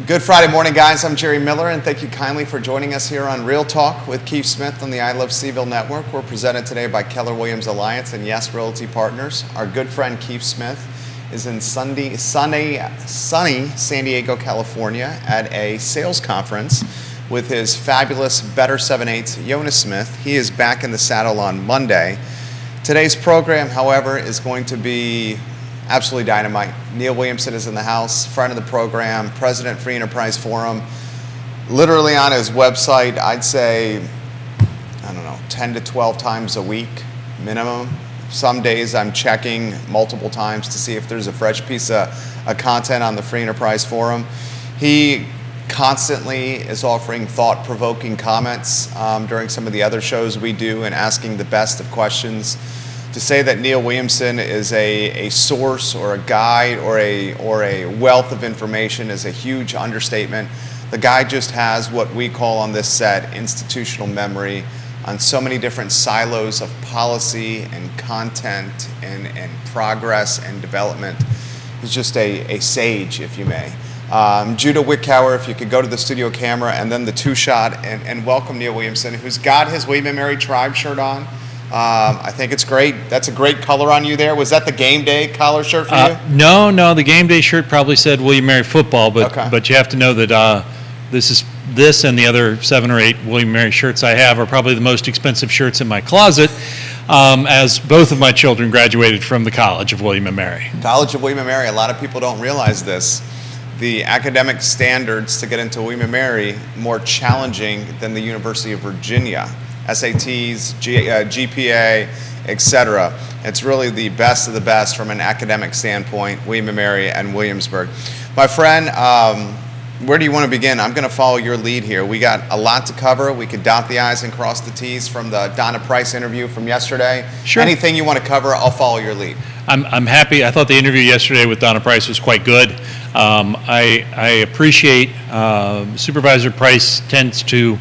Good Friday morning, guys. I'm Jerry Miller, and thank you kindly for joining us here on Real Talk with Keith Smith on the I Love CVille Network. We're presented today by Keller Williams Alliance and Yes Realty Partners. Our good friend Keith Smith is in sunny San Diego, California at a sales conference with his fabulous Better 7/8 Yonna Smith. He is back in the saddle on Monday. Today's program, however, is going to be absolutely dynamite. Neil Williamson is in the house, friend of the program, president, Free Enterprise Forum. Literally on his website, I'd say, 10 to 12 times a week minimum. Some days I'm checking multiple times to see if there's a fresh piece of content on the Free Enterprise Forum. He constantly is offering thought-provoking comments during some of the other shows we do and asking the best of questions. To say that Neil Williamson is a source or a guide or a wealth of information is a huge understatement. The guy just has what we call on this set institutional memory on so many different silos of policy and content and progress and development. He's just a sage, if you may. Judah Wickower, if you could go to the studio camera and then the two-shot and welcome Neil Williamson, who's got his William and Mary Tribe shirt on. I think it's great. That's a great color on you there. Was that the game day collar shirt for you? No. The game day shirt probably said William Mary Football, but you have to know that this and the other 7 or 8 William Mary shirts I have are probably the most expensive shirts in my closet, as both of my children graduated from the College of William and Mary. College of William and Mary. A lot of people don't realize this. The academic standards to get into William and Mary more challenging than the University of Virginia. SATs, GPA, etc. It's really the best of the best from an academic standpoint, William & Mary and Williamsburg. My friend, where do you want to begin? I'm going to follow your lead here. We got a lot to cover. We could dot the I's and cross the T's from the Donna Price interview from yesterday. Sure. Anything you want to cover, I'll follow your lead. I'm happy. I thought the interview yesterday with Donna Price was quite good. I appreciate Supervisor Price tends to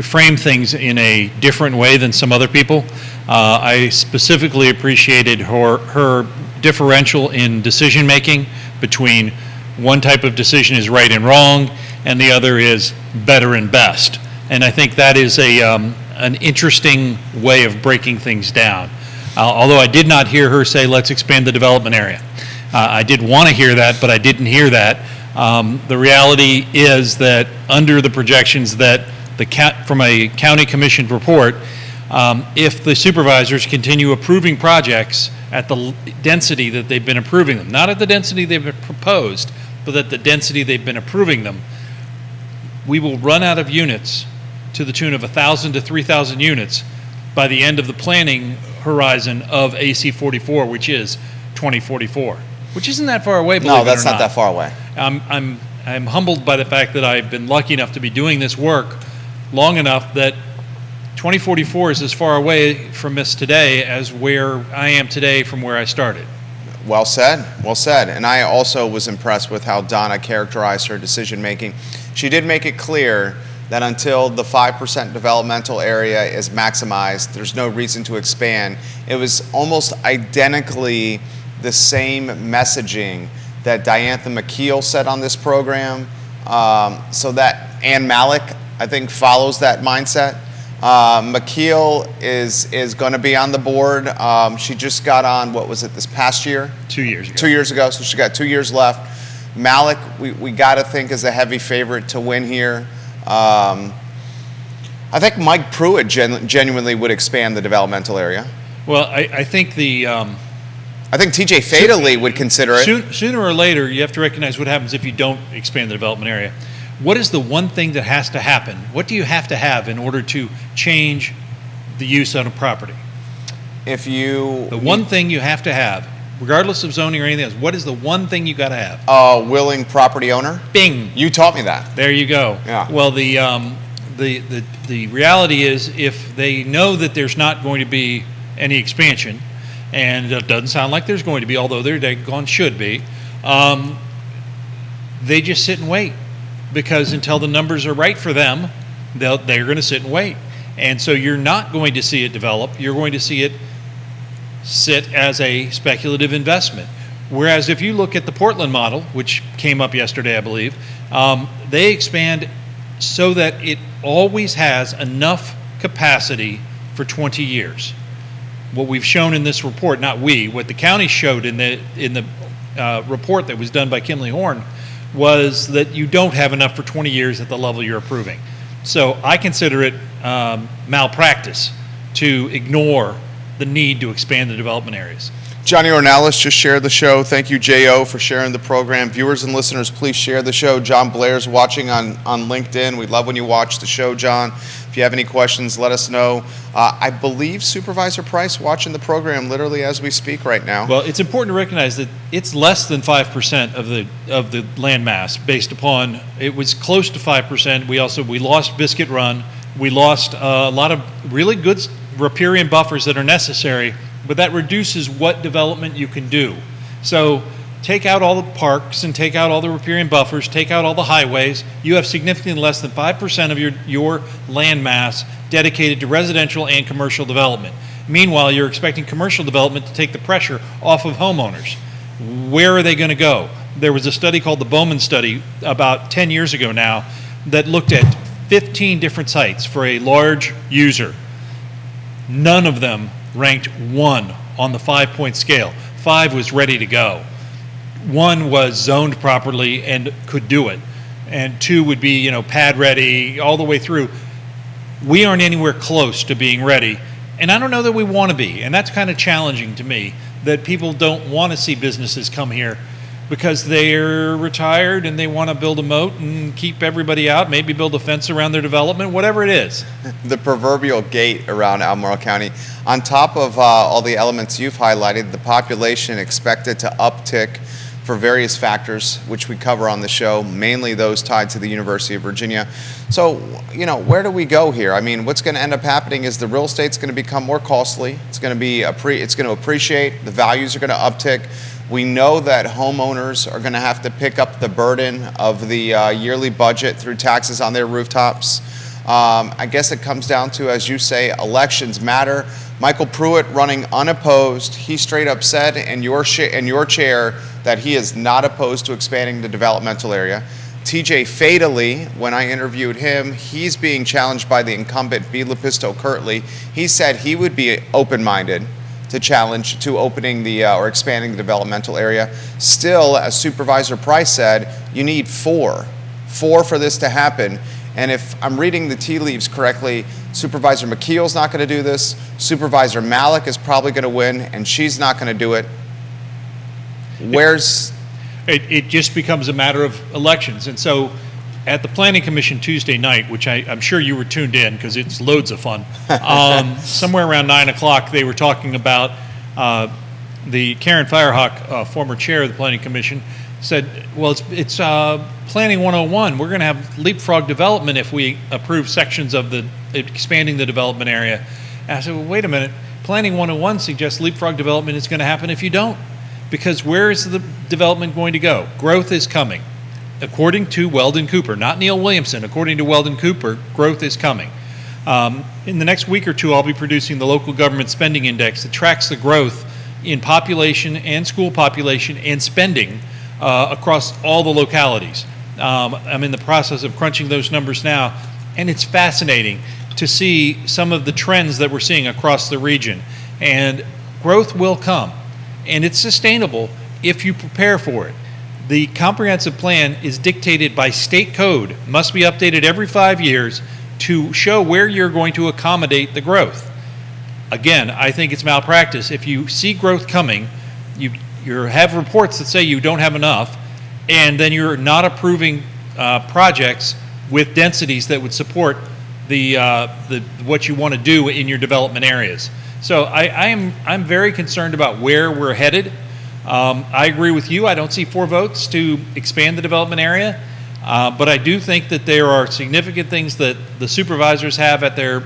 frame things in a different way than some other people. I specifically appreciated her differential in decision making between one type of decision is right and wrong and the other is better and best. And I think that is an interesting way of breaking things down. Although I did not hear her say, let's expand the development area. I did want to hear that, but I didn't hear that. The reality is that under the projections that from a county commission report, if the supervisors continue approving projects at the density that they've been approving them, not at the density they've been proposed, but at the density they've been approving them, we will run out of units to the tune of 1,000 to 3,000 units by the end of the planning horizon of AC 44, which is 2044, which isn't that far away. No, that's not that far away. I'm humbled by the fact that I've been lucky enough to be doing this work long enough that 2044 is as far away from us today as where I am today from where I started. Well said. And I also was impressed with how Donna characterized her decision making. She did make it clear that until the 5% developmental area is maximized, there's no reason to expand. It was almost identically the same messaging that Diantha McKeel said on this program, so that Ann Malik, I think, follows that mindset. McKeel is going to be on the board. She just got on, what was it, this past year? 2 years ago. 2 years ago, so she got 2 years left. Malik, we got to think is a heavy favorite to win here. I think Mike Pruitt genuinely would expand the developmental area. Well, I think I think TJ Fadley would consider it. Sooner or later, you have to recognize what happens if you don't expand the development area. What is the one thing that has to happen? What do you have to have in order to change the use on a property? The one thing you have to have, regardless of zoning or anything else, what is the one thing you got to have? A willing property owner. Bing. You taught me that. There you go. Yeah. Well, the reality is, if they know that there's not going to be any expansion, and it doesn't sound like there's going to be, although there daggone should be, they just sit and wait, because until the numbers are right for them, they're going to sit and wait. And so you're not going to see it develop. You're going to see it sit as a speculative investment. Whereas if you look at the Portland model, which came up yesterday, I believe, they expand so that it always has enough capacity for 20 years. What we've shown in this report, not we, what the county showed in the report that was done by Kimley Horn was that you don't have enough for 20 years at the level you're approving. So I consider it malpractice to ignore the need to expand the development areas. Johnny Ornelas just shared the show. Thank you, J.O., for sharing the program. Viewers and listeners, please share the show. John Blair's watching on LinkedIn. We love when you watch the show, John. If you have any questions, let us know. I believe Supervisor Price watching the program literally as we speak right now. Well, it's important to recognize that it's less than 5% of the land mass based upon, it was close to 5%. We lost Biscuit Run. We lost a lot of really good riparian buffers that are necessary, but that reduces what development you can do. So take out all the parks and take out all the riparian buffers, take out all the highways. You have significantly less than 5% of your land mass dedicated to residential and commercial development. Meanwhile, you're expecting commercial development to take the pressure off of homeowners. Where are they going to go? There was a study called the Bowman Study about 10 years ago now that looked at 15 different sites for a large user. None of them ranked 1 on the 5-point scale. 5 was ready to go. 1 was zoned properly and could do it. And 2 would be, pad ready all the way through. We aren't anywhere close to being ready. And I don't know that we want to be. And that's kind of challenging to me, that people don't want to see businesses come here because they're retired and they want to build a moat and keep everybody out, maybe build a fence around their development, whatever it is. The proverbial gate around Albemarle County. On top of all the elements you've highlighted, the population expected to uptick for various factors, which we cover on the show, mainly those tied to the University of Virginia. So, where do we go here? I mean, what's going to end up happening is the real estate's going to become more costly. It's going to appreciate. The values are going to uptick. We know that homeowners are going to have to pick up the burden of the yearly budget through taxes on their rooftops. I guess it comes down to, as you say, elections matter. Michael Pruitt running unopposed. He straight up said in your chair that he is not opposed to expanding the developmental area. TJ fatally, when I interviewed him, he's being challenged by the incumbent B. Lepisto Kirtley. He said he would be open-minded to challenge to opening or expanding the developmental area. Still, as Supervisor Price said, you need 4 for this to happen. And if I'm reading the tea leaves correctly, Supervisor McKeel's not going to do this. Supervisor Malik is probably going to win, and she's not going to do it. It just becomes a matter of elections. And so at the Planning Commission Tuesday night, which I'm sure you were tuned in because it's loads of fun, somewhere around 9 o'clock, they were talking about the Karen Firehawk, former chair of the Planning Commission, said, well, it's Planning 101. We're going to have leapfrog development if we approve sections of expanding the development area. And I said, well, wait a minute. Planning 101 suggests leapfrog development is going to happen if you don't. Because where is the development going to go? Growth is coming. According to Weldon Cooper, not Neil Williamson, according to Weldon Cooper, growth is coming. In the next week or two, I'll be producing the Local Government Spending Index that tracks the growth in population and school population and spending across all the localities. I'm in the process of crunching those numbers now, and it's fascinating to see some of the trends that we're seeing across the region. And growth will come, and it's sustainable if you prepare for it. The comprehensive plan is dictated by state code, must be updated every 5 years to show where you're going to accommodate the growth. Again, I think it's malpractice. If you see growth coming, you have reports that say you don't have enough, and then you're not approving projects with densities that would support what you want to do in your development areas. So I'm very concerned about where we're headed. I agree with you. I don't see 4 votes to expand the development area, but I do think that there are significant things that the supervisors have at their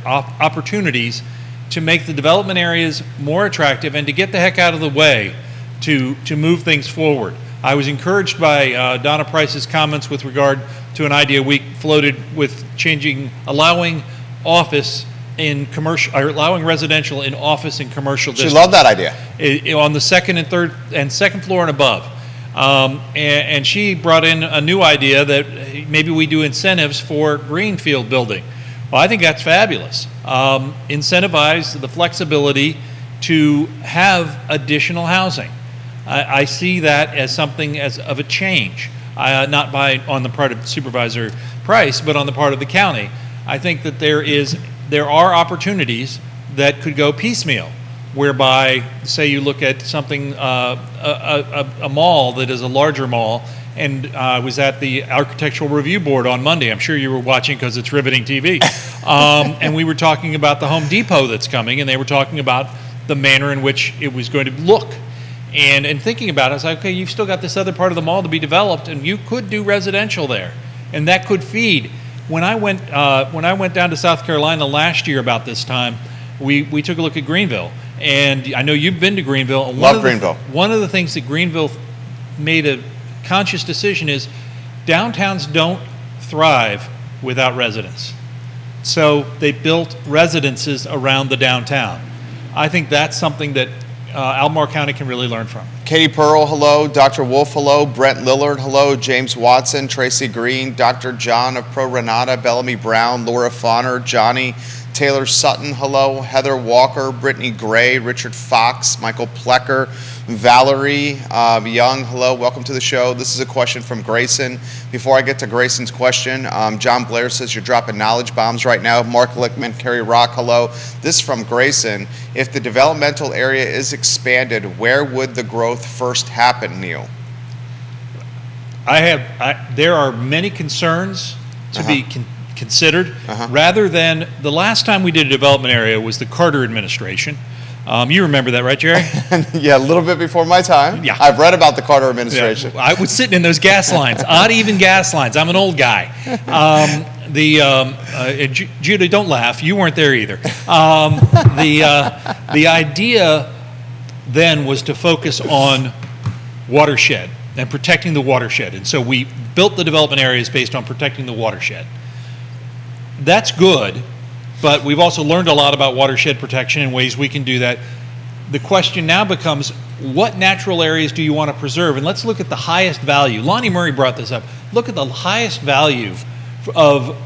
opportunities to make the development areas more attractive and to get the heck out of the way to move things forward. I was encouraged by Donna Price's comments with regard to an idea we floated with allowing office in commercial, or allowing residential in office and commercial She districts. loved that idea. On the second and third and second floor and above. And she brought in a new idea that maybe we do incentives for greenfield building. Well, I think that's fabulous. Incentivize the flexibility to have additional housing. I see that as something of a change, not on the part of Supervisor Price, but on the part of the county. I think that there are opportunities that could go piecemeal, whereby, say you look at something, a mall that is a larger mall, and I was at the Architectural Review Board on Monday. I'm sure you were watching because it's riveting TV. And we were talking about the Home Depot that's coming, and they were talking about the manner in which it was going to look. And thinking about it, I was like, okay, you've still got this other part of the mall to be developed, and you could do residential there, and that could feed. When I went down to South Carolina last year about this time, we took a look at Greenville, and I know you've been to Greenville. Love Greenville. One of the things that Greenville made a conscious decision is downtowns don't thrive without residents. So they built residences around the downtown. I think that's something that Albemarle County can really learn from. Katie Pearl, hello. Dr. Wolf, hello. Brent Lillard, hello. James Watson, Tracy Green, Dr. John of Pro Renata, Bellamy Brown, Laura Fauner, Johnny, Taylor Sutton, hello. Heather Walker, Brittany Gray, Richard Fox, Michael Plecker, Valerie Young, hello. Welcome to the show. This is a question from Grayson. Before I get to Grayson's question, John Blair says you're dropping knowledge bombs right now. Mark Lickman, Kerry Rock, hello. This is from Grayson. If the developmental area is expanded, where would the growth first happen, Neil? There are many concerns to be considered. Rather than, the last time we did a development area was the Carter administration. You remember that, right, Jerry? Yeah, a little bit before my time. Yeah. I've read about the Carter administration. Yeah, I was sitting in those gas lines, odd even gas lines. I'm an old guy. Judah, don't laugh. You weren't there either. The idea then was to focus on watershed and protecting the watershed. And so we built the development areas based on protecting the watershed. That's good, but we've also learned a lot about watershed protection and ways we can do that. The question now becomes, what natural areas do you want to preserve? And let's look at the highest value. Lonnie Murray brought this up. Look at the highest value of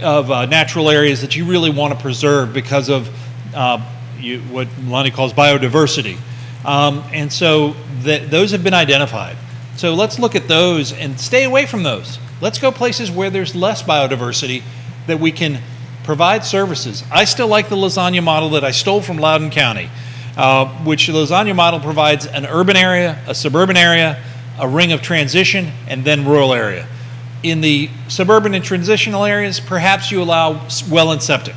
natural areas that you really want to preserve because of what Lonnie calls biodiversity. And so those have been identified. So let's look at those and stay away from those. Let's go places where there's less biodiversity that we can provide services. I still like the lasagna model that I stole from Loudoun County, which the lasagna model provides an urban area, a suburban area, a ring of transition, and then rural area. In the suburban and transitional areas, perhaps you allow well and septic.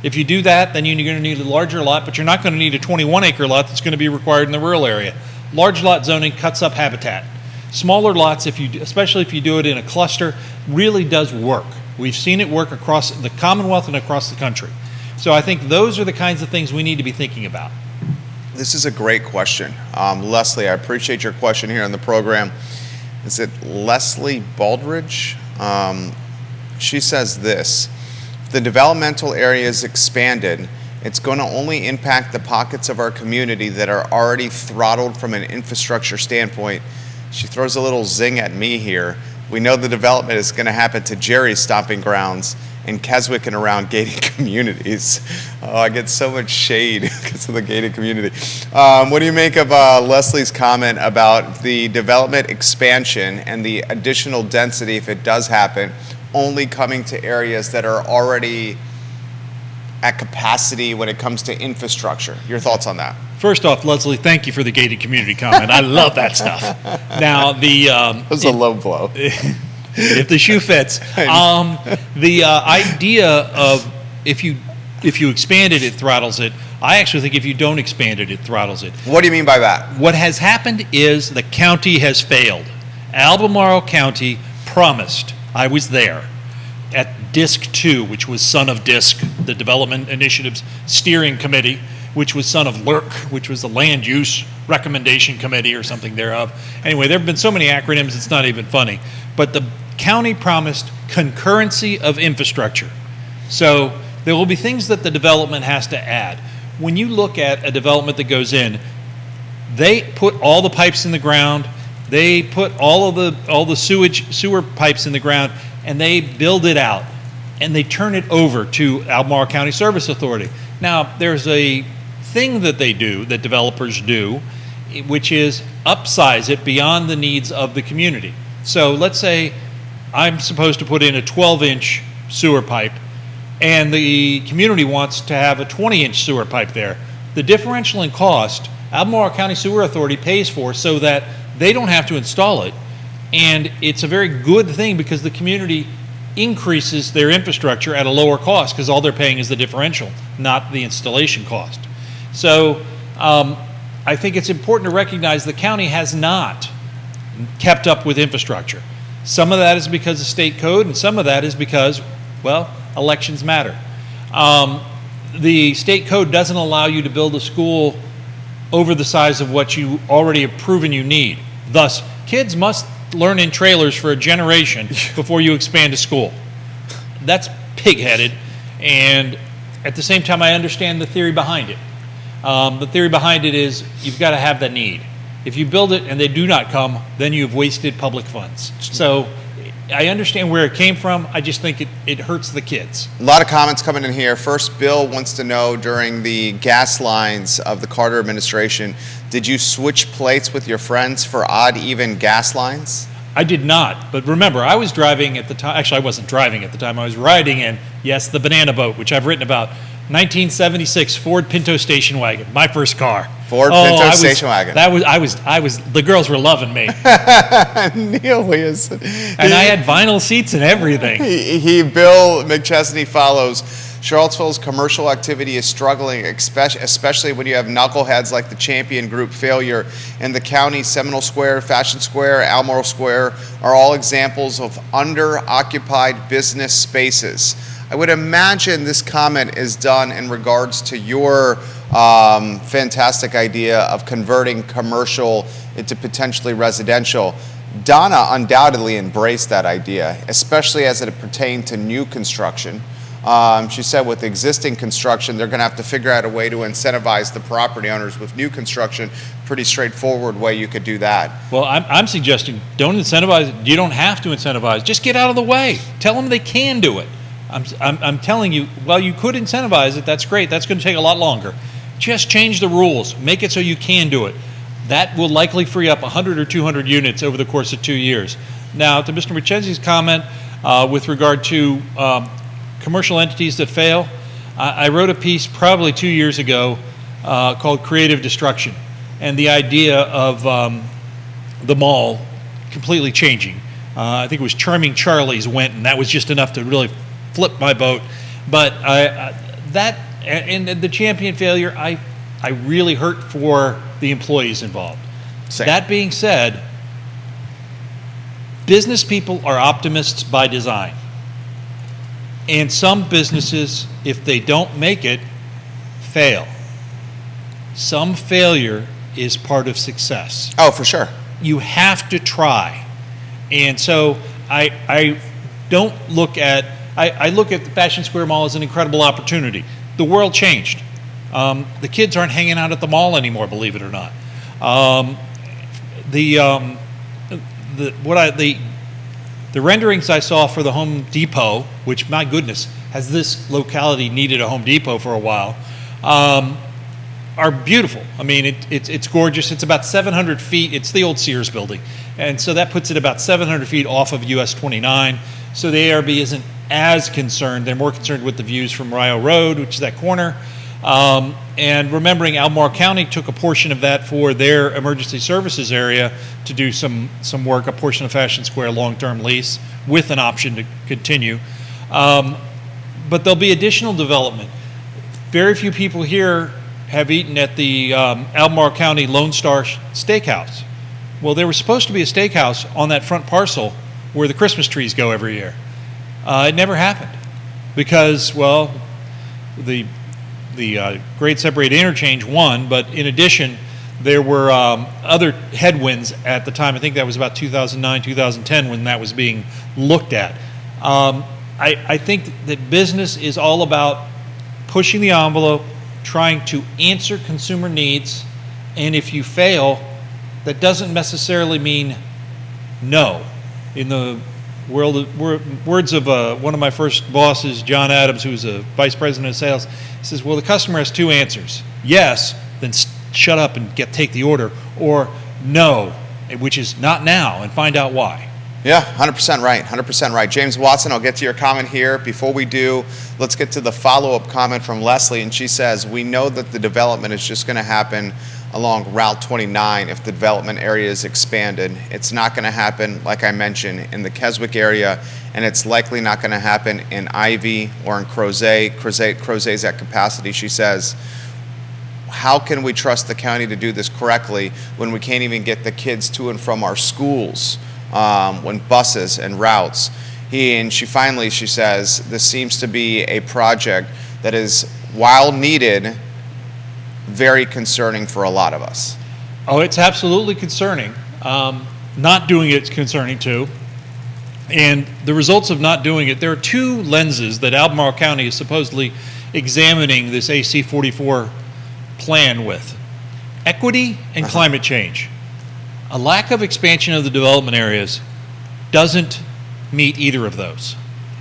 If you do that, then you're going to need a larger lot, but you're not going to need a 21-acre lot that's going to be required in the rural area. Large lot zoning cuts up habitat. Smaller lots, especially if you do it in a cluster, really does work. We've seen it work across the Commonwealth and across the country. So I think those are the kinds of things we need to be thinking about. This is a great question. Leslie, I appreciate your question here on the program. Is it Leslie Baldridge? She says this: if the developmental area is expanded, it's going to only impact the pockets of our community that are already throttled from an infrastructure standpoint. She throws a little zing at me here. We know the development is going to happen to Jerry's stomping grounds in Keswick and around gated communities. Oh, I get so much shade because of the gated community. What do you make of Leslie's comment about the development expansion and the additional density, if it does happen, only coming to areas that are already at capacity when it comes to infrastructure? Your thoughts on that? First off, Leslie, thank you for the gated community comment. I love that stuff. Now, it was a low blow. If the shoe fits. The idea of if you expand it, it throttles it. I actually think if you don't expand it, it throttles it. What do you mean by that? What has happened is the county has failed. Albemarle County promised, I was there, at DISC 2, which was son of DISC, the Development Initiatives Steering Committee, which was son of LURC, which was the Land Use Recommendation Committee or something thereof. Anyway, there have been so many acronyms, it's not even funny. But the county promised concurrency of infrastructure. So There will be things that the development has to add. When you look at a development that goes in, they put all the pipes in the ground, they put all the sewer pipes in the ground, and they build it out, and they turn it over to Albemarle County Service Authority. Now, there's a thing that they do, that developers do, which is upsize it beyond the needs of the community. So let's say I'm supposed to put in a 12-inch sewer pipe, and the community wants to have a 20-inch sewer pipe there. The differential in cost, Albemarle County Sewer Authority pays for so that they don't have to install it, and it's a very good thing because the community increases their infrastructure at a lower cost because all they're paying is the differential, not the installation cost. So I think it's important to recognize the county has not kept up with infrastructure. Some of that is because of state code, and some of that is because, well, elections matter. The state code doesn't allow you to build a school over the size of what you already have proven you need. Thus, kids must learn in trailers for a generation before you expand a school. That's pig-headed, and at the same time, I understand the theory behind it. The theory behind it is you've got to have that need. If you build it and they do not come, then you've wasted public funds. So I understand where it came from. I just think it hurts the kids. A lot of comments coming in here. First, Bill wants to know, during the gas lines of the Carter administration, did you switch plates with your friends for odd, even gas lines? I did not. But remember, I was driving at the time. Actually, I wasn't driving at the time. I was riding in, yes, the banana boat, which I've written about. 1976 Ford Pinto station wagon, my first car. Ford Pinto station wagon. I was. The girls were loving me. Neil Williamson. And I had vinyl seats and everything. Bill McChesney follows. Charlottesville's commercial activity is struggling, especially when you have knuckleheads like the Champion Group failure in the county. Seminole Square, Fashion Square, Albemarle Square are all examples of under-occupied business spaces. I would imagine this comment is done in regards to your fantastic idea of converting commercial into potentially residential. Donna undoubtedly embraced that idea, especially as it pertained to new construction. She said with existing construction, they're going to have to figure out a way to incentivize the property owners. With new construction, pretty straightforward way you could do that. Well, I'm suggesting don't incentivize. You don't have to incentivize. Just get out of the way. Tell them they can do it. I'm telling you, well, you could incentivize it. That's great. That's going to take a lot longer. Just change the rules. Make it so you can do it. That will likely free up 100 or 200 units over the course of 2 years. Now, to Mr. McChesney's comment with regard to commercial entities that fail, I wrote a piece probably 2 years ago called Creative Destruction, and the idea of the mall completely changing. I think it was Charming Charlie's went, and that was just enough to really flip my boat. But that and the Champion failure, I really hurt for the employees involved. Same. That being said, business people are optimists by design. And some businesses, if they don't make it, fail. Some failure is part of success. Oh, for sure. You have to try. And so I don't look at, I look at the Fashion Square Mall as an incredible opportunity. The world changed. The kids aren't hanging out at the mall anymore, believe it or not. The renderings I saw for the Home Depot, which, my goodness, has this locality needed a Home Depot for a while, are beautiful. I mean, it's gorgeous. It's about 700 feet. It's the old Sears building. And so that puts it about 700 feet off of US 29. So the ARB isn't as concerned. They're more concerned with the views from Rio Road, which is that corner. And remembering Albemarle County took a portion of that for their emergency services area to do some work, a portion of Fashion Square long-term lease with an option to continue. But there'll be additional development. Very few people here have eaten at the Albemarle County Lone Star Steakhouse. Well, there was supposed to be a steakhouse on that front parcel where the Christmas trees go every year. It never happened because, well, the grade separated interchange won, but in addition, there were other headwinds at the time. I think that was about 2009, 2010 when that was being looked at. I think that business is all about pushing the envelope, trying to answer consumer needs, and if you fail, that doesn't necessarily mean no. In the words of one of my first bosses, John Adams, who was a vice president of sales, he says, well, the customer has two answers. Yes, then shut up and take the order, or no, which is not now, and find out why. Yeah, 100% right, 100% right. James Watson, I'll get to your comment here. Before we do, let's get to the follow-up comment from Leslie, and she says, we know that the development is just going to happen along Route 29 if the development area is expanded. It's not going to happen, like I mentioned, in the Keswick area, and it's likely not going to happen in Ivy or in Crozet. Crozet's at capacity, she says. How can we trust the county to do this correctly when we can't even get the kids to and from our schools? When buses and routes. She says, this seems to be a project that is, while needed, very concerning for a lot of us. Oh, it's absolutely concerning. Not doing it's concerning too. And the results of not doing it, there are two lenses that Albemarle County is supposedly examining this AC 44 plan with: equity and climate change. A lack of expansion of the development areas doesn't meet either of those.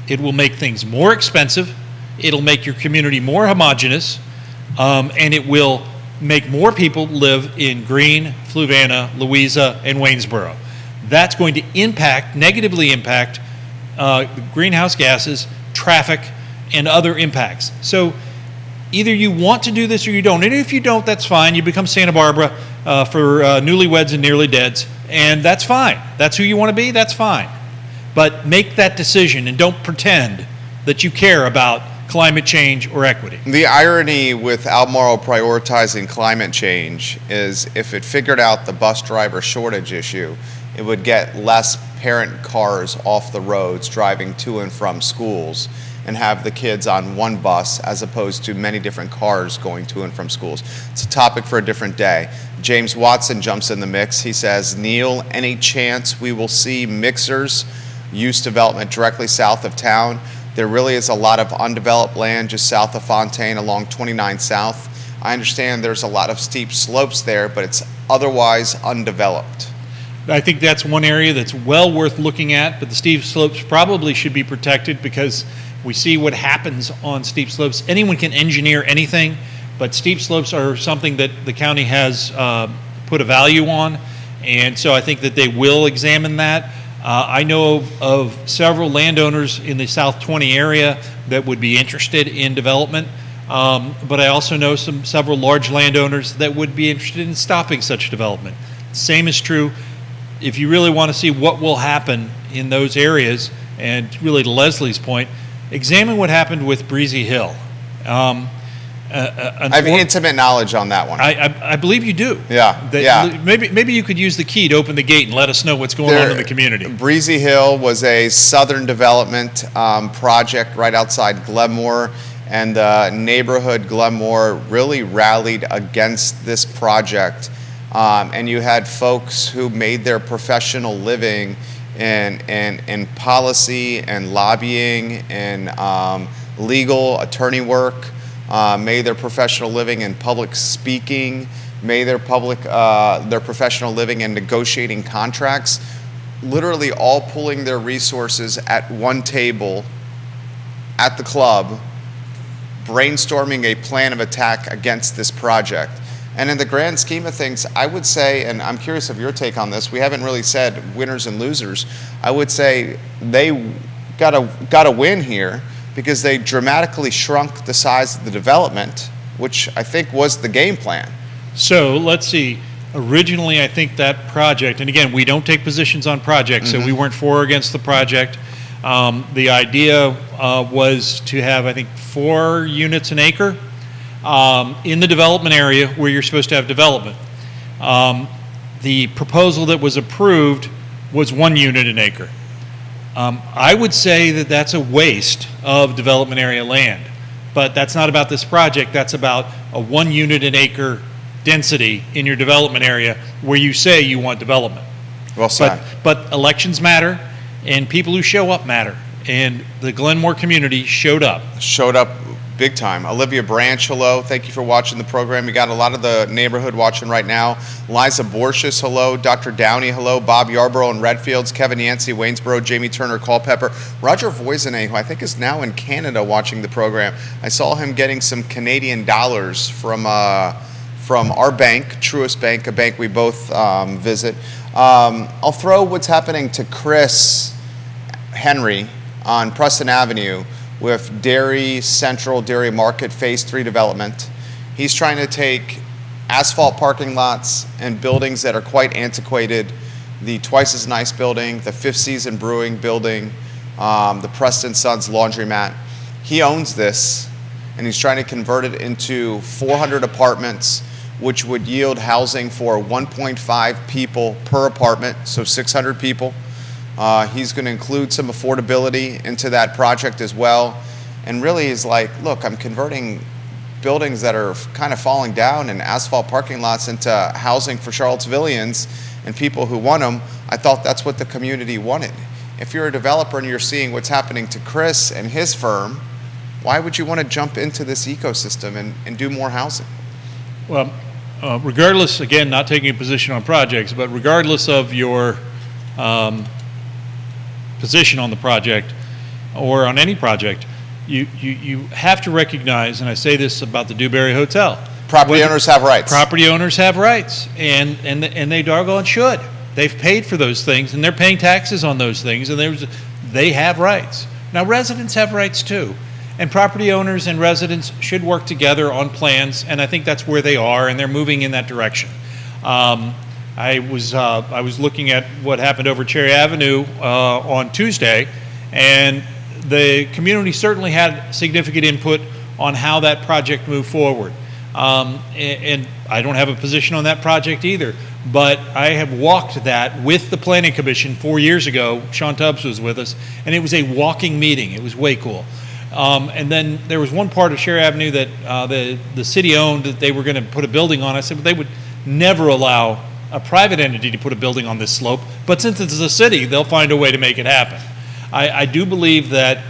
It will make things more expensive, it'll make your community more homogeneous, and it will make more people live in Greene, Fluvanna, Louisa, and Waynesboro. That's going to negatively impact greenhouse gases, traffic, and other impacts. So either you want to do this or you don't. And if you don't, that's fine. You become Santa Barbara for newlyweds and nearly deads, and that's fine. That's who you want to be, that's fine. But make that decision and don't pretend that you care about climate change or equity. The irony with Albemarle prioritizing climate change is if it figured out the bus driver shortage issue, it would get less parent cars off the roads driving to and from schools and have the kids on one bus as opposed to many different cars going to and from schools. It's a topic for a different day. James Watson jumps in the mix. He says, Neil, any chance we will see mixers use development directly south of town? There really is a lot of undeveloped land just south of Fontaine along 29 South. I understand there's a lot of steep slopes there, but it's otherwise undeveloped. I think that's one area that's well worth looking at, but the steep slopes probably should be protected because we see what happens on steep slopes. Anyone can engineer anything, but steep slopes are something that the county has put a value on, and so I think that they will examine that. I know of several landowners in the South 20 area that would be interested in development, but I also know several large landowners that would be interested in stopping such development. Same is true if you really want to see what will happen in those areas, and really to Leslie's point, examine what happened with Breezy Hill. I have intimate knowledge on that one. I believe you do. Yeah. Maybe you could use the key to open the gate and let us know what's going on in the community. Breezy Hill was a southern development project right outside Glenmore, and the neighborhood Glenmore really rallied against this project. And you had folks who made their professional living in policy and lobbying and legal attorney work, made their professional living in public speaking, made their professional living in negotiating contracts, literally all pulling their resources at one table at the club, brainstorming a plan of attack against this project. And in the grand scheme of things, I would say, and I'm curious of your take on this, we haven't really said winners and losers. I would say they got a win here because they dramatically shrunk the size of the development, which I think was the game plan. So let's see. Originally, I think that project, and again, we don't take positions on projects, so we weren't for or against the project. The idea was to have, I think, 4 units an acre. In the development area where you're supposed to have development. The proposal that was approved was 1 unit an acre. I would say that that's a waste of development area land, but that's not about this project. That's about a 1 unit an acre density in your development area where you say you want development. Well said. But elections matter, and people who show up matter, and the Glenmore community showed up. Big time. Olivia Branch, hello. Thank you for watching the program. You got a lot of the neighborhood watching right now. Liza Borchis, hello. Dr. Downey, hello. Bob Yarborough in Redfields. Kevin Yancey, Waynesboro. Jamie Turner, Culpeper. Roger Voisinay, who I think is now in Canada watching the program. I saw him getting some Canadian dollars from our bank, Truist Bank, a bank we both visit. I'll throw what's happening to Chris Henry on Preston Avenue with Dairy Central, Dairy Market Phase 3 development. He's trying to take asphalt parking lots and buildings that are quite antiquated, the Twice as Nice building, the Fifth Season Brewing building, the Preston Sons laundromat. He owns this, and he's trying to convert it into 400 apartments, which would yield housing for 1.5 people per apartment, so 600 people. He's going to include some affordability into that project as well. And really is like, look, I'm converting buildings that are kind of falling down and asphalt parking lots into housing for Charlottesvillians and people who want them. I thought that's what the community wanted. If you're a developer and you're seeing what's happening to Chris and his firm, why would you want to jump into this ecosystem and do more housing? Well, regardless, again, not taking a position on projects, but regardless of your position on the project or on any project, you have to recognize, and I say this about the Dewberry Hotel. Property owners have rights. Property owners have rights, and they doggone should. They've paid for those things, and they're paying taxes on those things, and they have rights. Now, residents have rights too, and property owners and residents should work together on plans, and I think that's where they are, and they're moving in that direction. I was looking at what happened over Cherry Avenue on Tuesday, and the community certainly had significant input on how that project moved forward. And I don't have a position on that project either, but I have walked that with the Planning Commission 4 years ago. Sean Tubbs was with us, and it was a walking meeting. It was way cool. And then there was one part of Cherry Avenue that the city owned that they were going to put a building on. I said, well, they would never allow a private entity to put a building on this slope, but since it's a city, they'll find a way to make it happen. I do believe that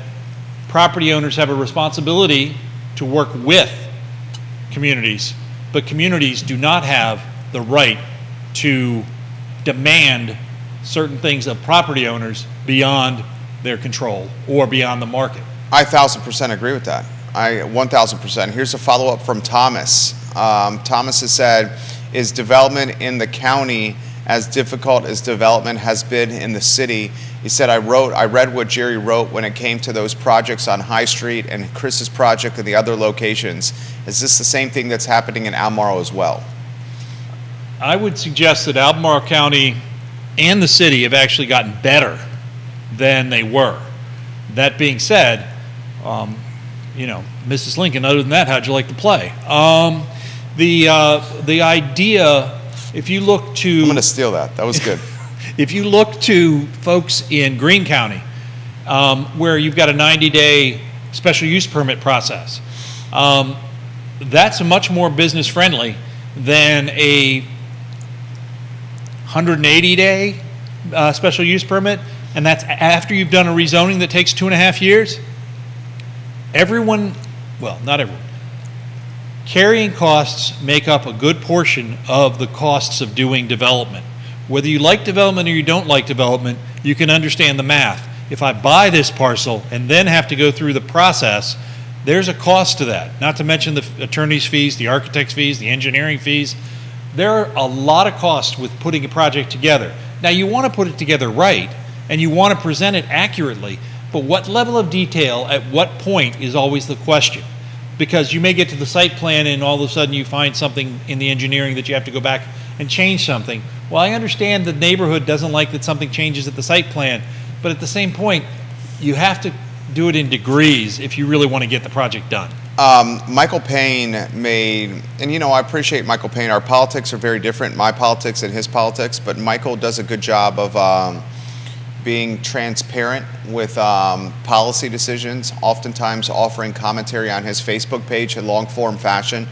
property owners have a responsibility to work with communities, but communities do not have the right to demand certain things of property owners beyond their control or beyond the market. I 1,000% agree with that. I 1,000%. Here's a follow-up from Thomas. Thomas has said, is development in the county as difficult as development has been in the city? He said, I read what Jerry wrote when it came to those projects on High Street and Chris's project and the other locations. Is this the same thing that's happening in Albemarle as well? I would suggest that Albemarle County and the city have actually gotten better than they were. That being said, Mrs. Lincoln, other than that, how'd you like to play? The idea, if you look to... I'm going to steal that. That was good. If you look to folks in Greene County, where you've got a 90-day special use permit process, that's much more business friendly than a 180-day special use permit, and that's after you've done a rezoning that takes 2.5 years. Not everyone. Carrying costs make up a good portion of the costs of doing development. Whether you like development or you don't like development, you can understand the math. If I buy this parcel and then have to go through the process, there's a cost to that. Not to mention the attorney's fees, the architect's fees, the engineering fees. There are a lot of costs with putting a project together. Now, you want to put it together right, and you want to present it accurately, but what level of detail at what point is always the question. Because you may get to the site plan and all of a sudden you find something in the engineering that you have to go back and change something. Well, I understand the neighborhood doesn't like that something changes at the site plan, but at the same point, you have to do it in degrees if you really want to get the project done. Michael Payne I appreciate Michael Payne. Our politics are very different, my politics and his politics, but Michael does a good job of being transparent with policy decisions, oftentimes offering commentary on his Facebook page in long-form fashion.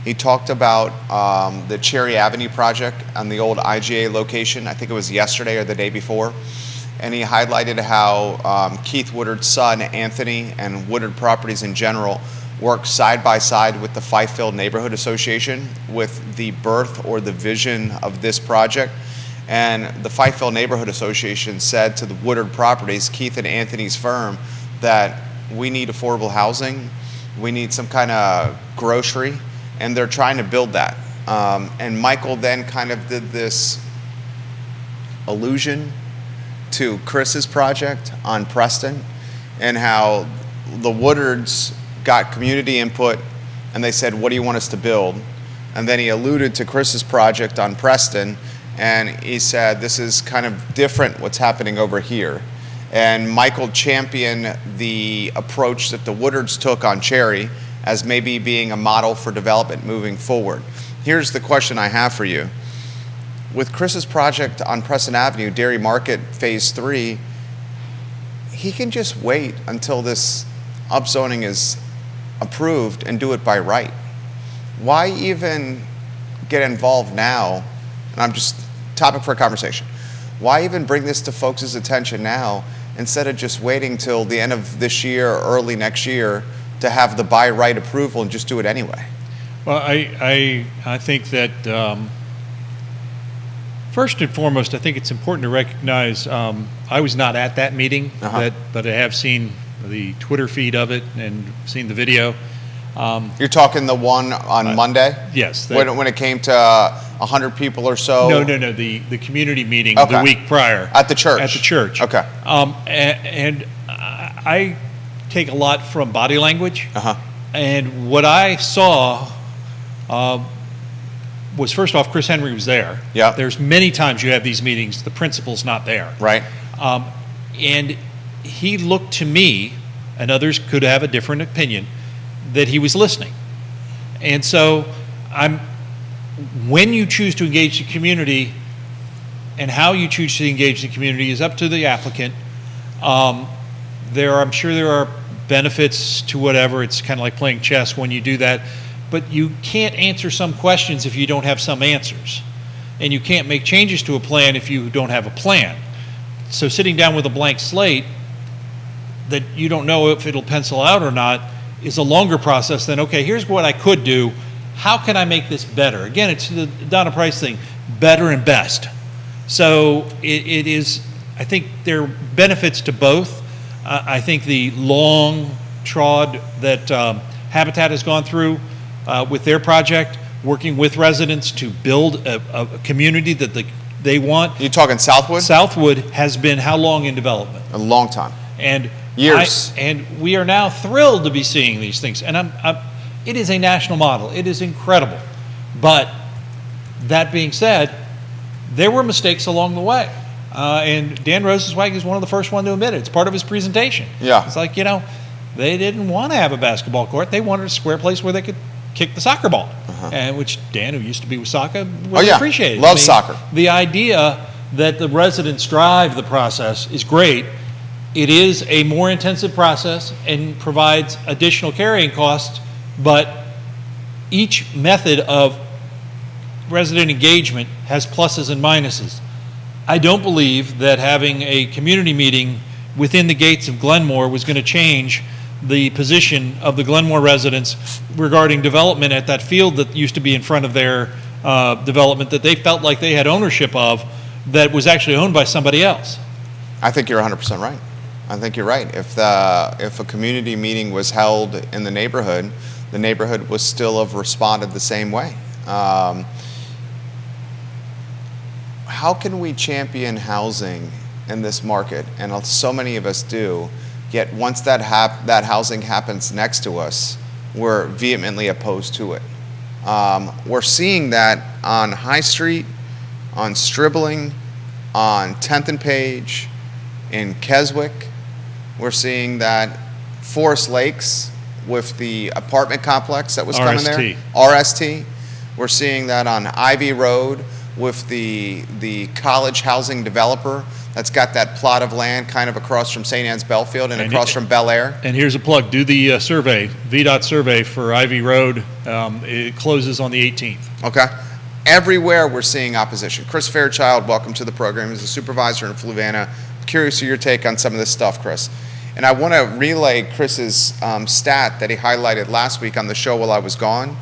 He talked about the Cherry Avenue project on the old IGA location. I think it was yesterday or the day before. And he highlighted how Keith Woodard's son, Anthony, and Woodard Properties in general worked side by side with the Fyffield Neighborhood Association with the birth or the vision of this project. And the Fyffield Neighborhood Association said to the Woodard Properties, Keith and Anthony's firm, that we need affordable housing, we need some kind of grocery, and they're trying to build that. And Michael then kind of did this allusion to Chris's project on Preston and how the Woodards got community input and they said, what do you want us to build? And then he alluded to Chris's project on Preston and he said, this is kind of different what's happening over here. And Michael championed the approach that the Woodards took on Cherry as maybe being a model for development moving forward. Here's the question I have for you. With Chris's project on Preston Avenue, Dairy Market Phase 3, he can just wait until this upzoning is approved and do it by right. Why even get involved now? And I'm just topic for a conversation. Why even bring this to folks' attention now instead of just waiting till the end of this year or early next year to have the by right approval and just do it anyway? Well, I think that first and foremost, I think it's important to recognize I was not at that meeting, but I have seen the Twitter feed of it and seen the video. You're talking the one on Monday? Yes. When it came to 100 people or so? No. The community meeting the week prior. At the church? At the church. Okay. And I take a lot from body language. And what I saw was, first off, Chris Henry was there. Yeah. There's many times you have these meetings, the principal's not there. Right. And he looked to me, and others could have a different opinion, that he was listening. And so when you choose to engage the community and how you choose to engage the community is up to the applicant. I'm sure there are benefits to whatever. It's kind of like playing chess when you do that. But you can't answer some questions if you don't have some answers. And you can't make changes to a plan if you don't have a plan. So sitting down with a blank slate that you don't know if it'll pencil out or not is a longer process than, okay, here's what I could do. How can I make this better? Again, it's the Donna Price thing, better and best. So it is, I think there are benefits to both. I think the long trod that Habitat has gone through with their project, working with residents to build a community that they want. You talking Southwood? Southwood has been how long in development? A long time. And years. And we are now thrilled to be seeing these things. And it is a national model. It is incredible. But that being said, there were mistakes along the way. And Dan Rosenzweig is one of the first one to admit it. It's part of his presentation. Yeah. It's like, they didn't want to have a basketball court. They wanted a square place where they could kick the soccer ball. And which Dan, who used to be with soccer, really appreciated. Loves soccer. The idea that the residents drive the process is great. It is a more intensive process and provides additional carrying costs, but each method of resident engagement has pluses and minuses. I don't believe that having a community meeting within the gates of Glenmore was going to change the position of the Glenmore residents regarding development at that field that used to be in front of their development that they felt like they had ownership of that was actually owned by somebody else. I think you're 100% right. I think you're right. If a community meeting was held in the neighborhood would still have responded the same way. How can we champion housing in this market? And so many of us do. Yet once that housing happens next to us, we're vehemently opposed to it. We're seeing that on High Street, on Stribling, on 10th and Page, in Keswick. We're seeing that Forest Lakes with the apartment complex that was coming there. RST. We're seeing that on Ivy Road with the college housing developer that's got that plot of land kind of across from St. Anne's Belfield and across from Bel Air. And here's a plug. Do the survey, VDOT survey for Ivy Road. It closes on the 18th. Okay. Everywhere we're seeing opposition. Chris Fairchild, welcome to the program. He's a supervisor in Fluvanna. Curious of your take on some of this stuff, Chris. And I want to relay Chris's stat that he highlighted last week on the show while I was gone.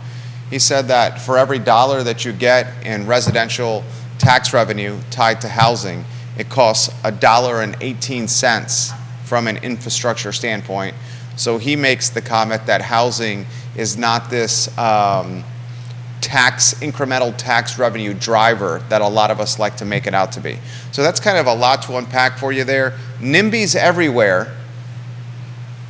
He said that for every dollar that you get in residential tax revenue tied to housing, it costs $1.18 from an infrastructure standpoint. So he makes the comment that housing is not this incremental tax revenue driver that a lot of us like to make it out to be. So that's kind of a lot to unpack for you there. NIMBYs everywhere.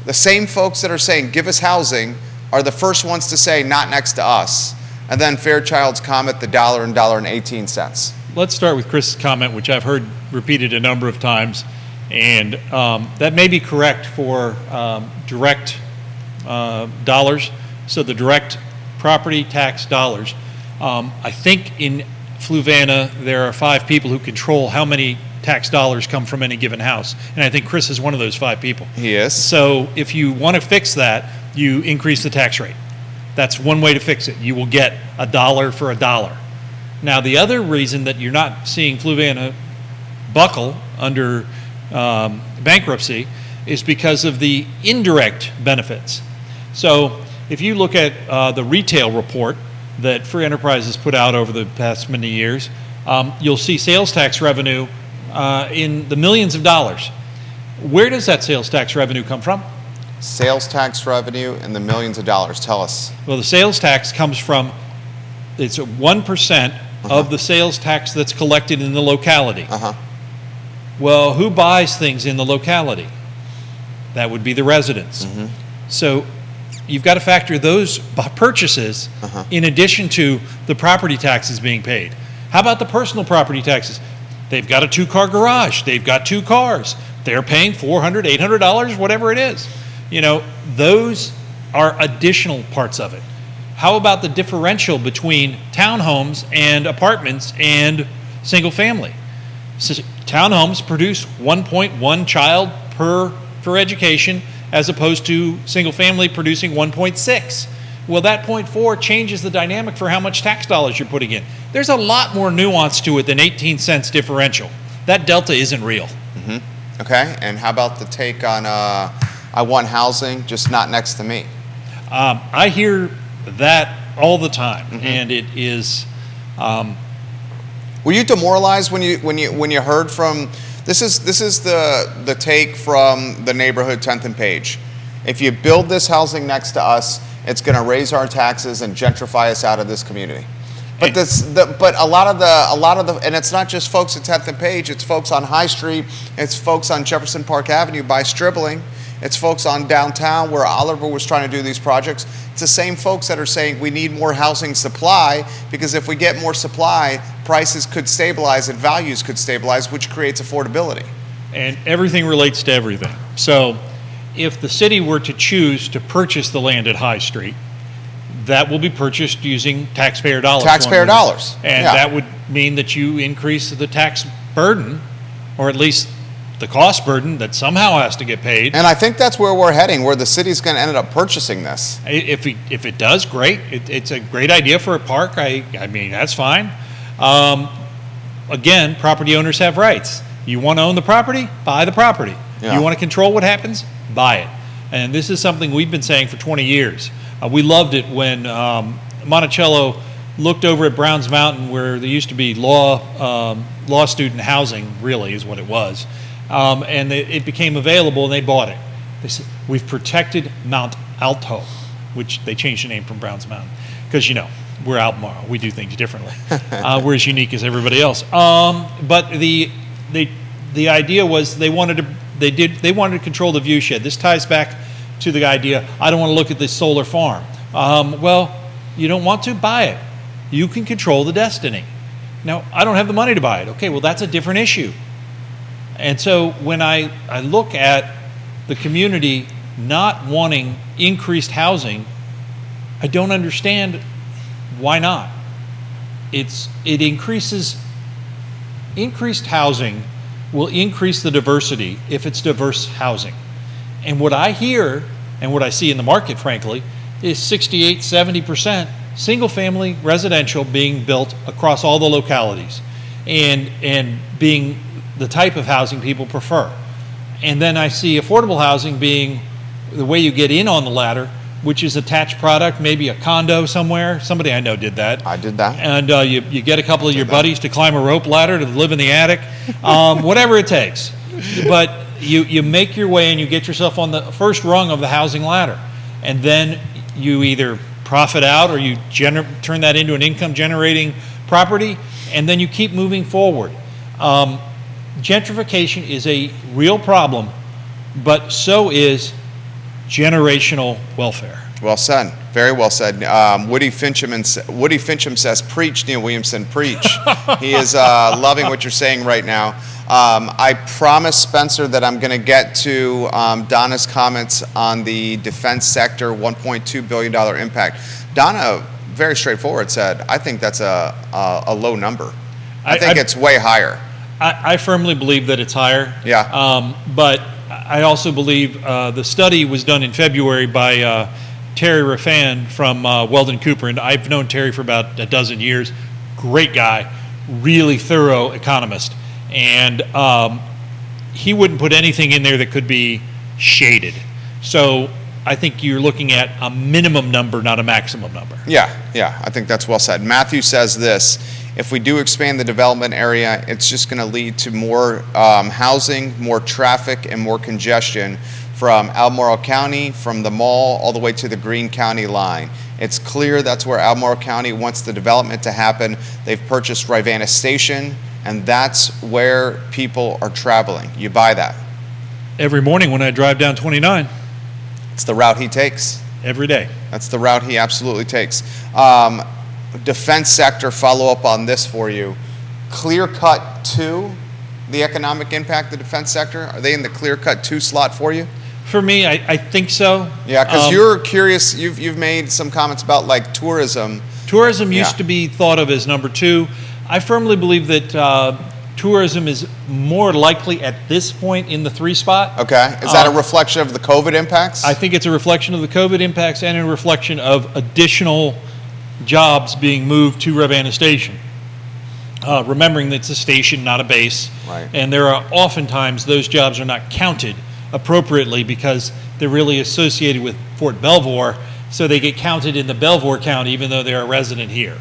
The same folks that are saying, give us housing, are the first ones to say, not next to us. And then Fairchild's comment, the dollar and $1.18. Let's start with Chris's comment, which I've heard repeated a number of times. And that may be correct for direct dollars, so the direct property tax dollars. I think in Fluvanna there are 5 people who control how many tax dollars come from any given house, and I think Chris is one of those 5 people. He is. So if you want to fix that, you increase the tax rate. That's one way to fix it. You will get $1 for $1. Now the other reason that you're not seeing Fluvanna buckle under bankruptcy is because of the indirect benefits. So if you look at the retail report that Free Enterprises put out over the past many years, you'll see sales tax revenue in the millions of dollars. Where does that sales tax revenue come from? Sales tax revenue in the millions of dollars. Tell us. Well, the sales tax comes from, it's 1% of the sales tax that's collected in the locality. Well, who buys things in the locality? That would be the residents. So you've got to factor those purchases in addition to the property taxes being paid. How about the personal property taxes? They've got a 2-car garage. They've got 2 cars. They're paying $400, $800, whatever it is. You know, those are additional parts of it. How about the differential between townhomes and apartments and single family? So townhomes produce 1.1 child per education, as opposed to single family producing 1.6. Well, that 0.4 changes the dynamic for how much tax dollars you're putting in. There's a lot more nuance to it than 18 cents differential. That delta isn't real. Okay, and how about the take on I want housing, just not next to me? I hear that all the time, and it is. Were you demoralized when you heard from? This is the take from the neighborhood 10th and Page. If you build this housing next to us, it's going to raise our taxes and gentrify us out of this community. But but a lot of the, and it's not just folks at 10th and Page. It's folks on High Street. It's folks on Jefferson Park Avenue by Stribling. It's folks on downtown where Oliver was trying to do these projects. It's the same folks that are saying we need more housing supply, because if we get more supply, prices could stabilize and values could stabilize, which creates affordability. And everything relates to everything. So if the city were to choose to purchase the land at High Street, that will be purchased using taxpayer dollars. Taxpayer dollars. And that would mean that you increase the tax burden, or at least the cost burden that somehow has to get paid. And I think that's where we're heading, where the city's going to end up purchasing this. If it does, great. It's a great idea for a park. I mean, that's fine. Again, property owners have rights. You want to own the property? Buy the property. Yeah. You want to control what happens? Buy it. And this is something we've been saying for 20 years. We loved it when Monticello looked over at Browns Mountain, where there used to be law student housing, really is what it was. And it became available, and they bought it. They said, we've protected Mount Alto, which they changed the name from Browns Mountain, because, you know, we're Albemarle. We do things differently. We're as unique as everybody else. But the idea was they wanted to control the view shed. This ties back to the idea, I don't want to look at this solar farm. Well, you don't want to? Buy it. You can control the destiny. Now, I don't have the money to buy it. Okay, well, that's a different issue. And so when I look at the community not wanting increased housing, I don't understand why not. Increased housing will increase the diversity if it's diverse housing. And what I hear and what I see in the market, frankly, is 68, 70% single family residential being built across all the localities and being the type of housing people prefer. And then I see affordable housing being the way you get in on the ladder, which is attached product, maybe a condo somewhere. Somebody I know did that. I did that. And you get a couple of your buddies to climb a rope ladder to live in the attic, whatever it takes. But you make your way and you get yourself on the first rung of the housing ladder. And then you either profit out or you turn that into an income generating property, and then you keep moving forward. Gentrification is a real problem, but so is generational welfare. Well said. Very well said. Woody Fincham says, "Preach, Neil Williamson, preach." He is loving what you're saying right now. I promised Spencer that I'm going to get to Donna's comments on the defense sector, $1.2 billion impact. Donna, very straightforward, said, "I think that's a low number. I think it's way higher." I firmly believe that it's higher. Yeah. But I also believe the study was done in February by Terry Raffan from Weldon Cooper, and I've known Terry for about a dozen years. Great guy, really thorough economist, and he wouldn't put anything in there that could be shaded. So I think you're looking at a minimum number, not a maximum number. Yeah, I think that's well said. Matthew says this: if we do expand the development area, it's just going to lead to more housing, more traffic, and more congestion from Albemarle County, from the mall, all the way to the Greene County line. It's clear that's where Albemarle County wants the development to happen. They've purchased Rivanna Station, and that's where people are traveling. You buy that? Every morning when I drive down 29. It's the route he takes. Every day. That's the route he absolutely takes. Defense sector, follow up on this for you. Clear cut 2, the economic impact of the defense sector, are they in the clear cut 2 slot for you? For me, I think so. Yeah, because you're curious, you've made some comments about like tourism. Tourism used to be thought of as number 2. I firmly believe that tourism is more likely at this point in the 3 spot. Okay, is that a reflection of the COVID impacts? I think it's a reflection of the COVID impacts and a reflection of additional jobs being moved to Rivanna Station. Remembering that it's a station, not a base. Right. And there are oftentimes those jobs are not counted appropriately because they're really associated with Fort Belvoir, so they get counted in the Belvoir count even though they're a resident here.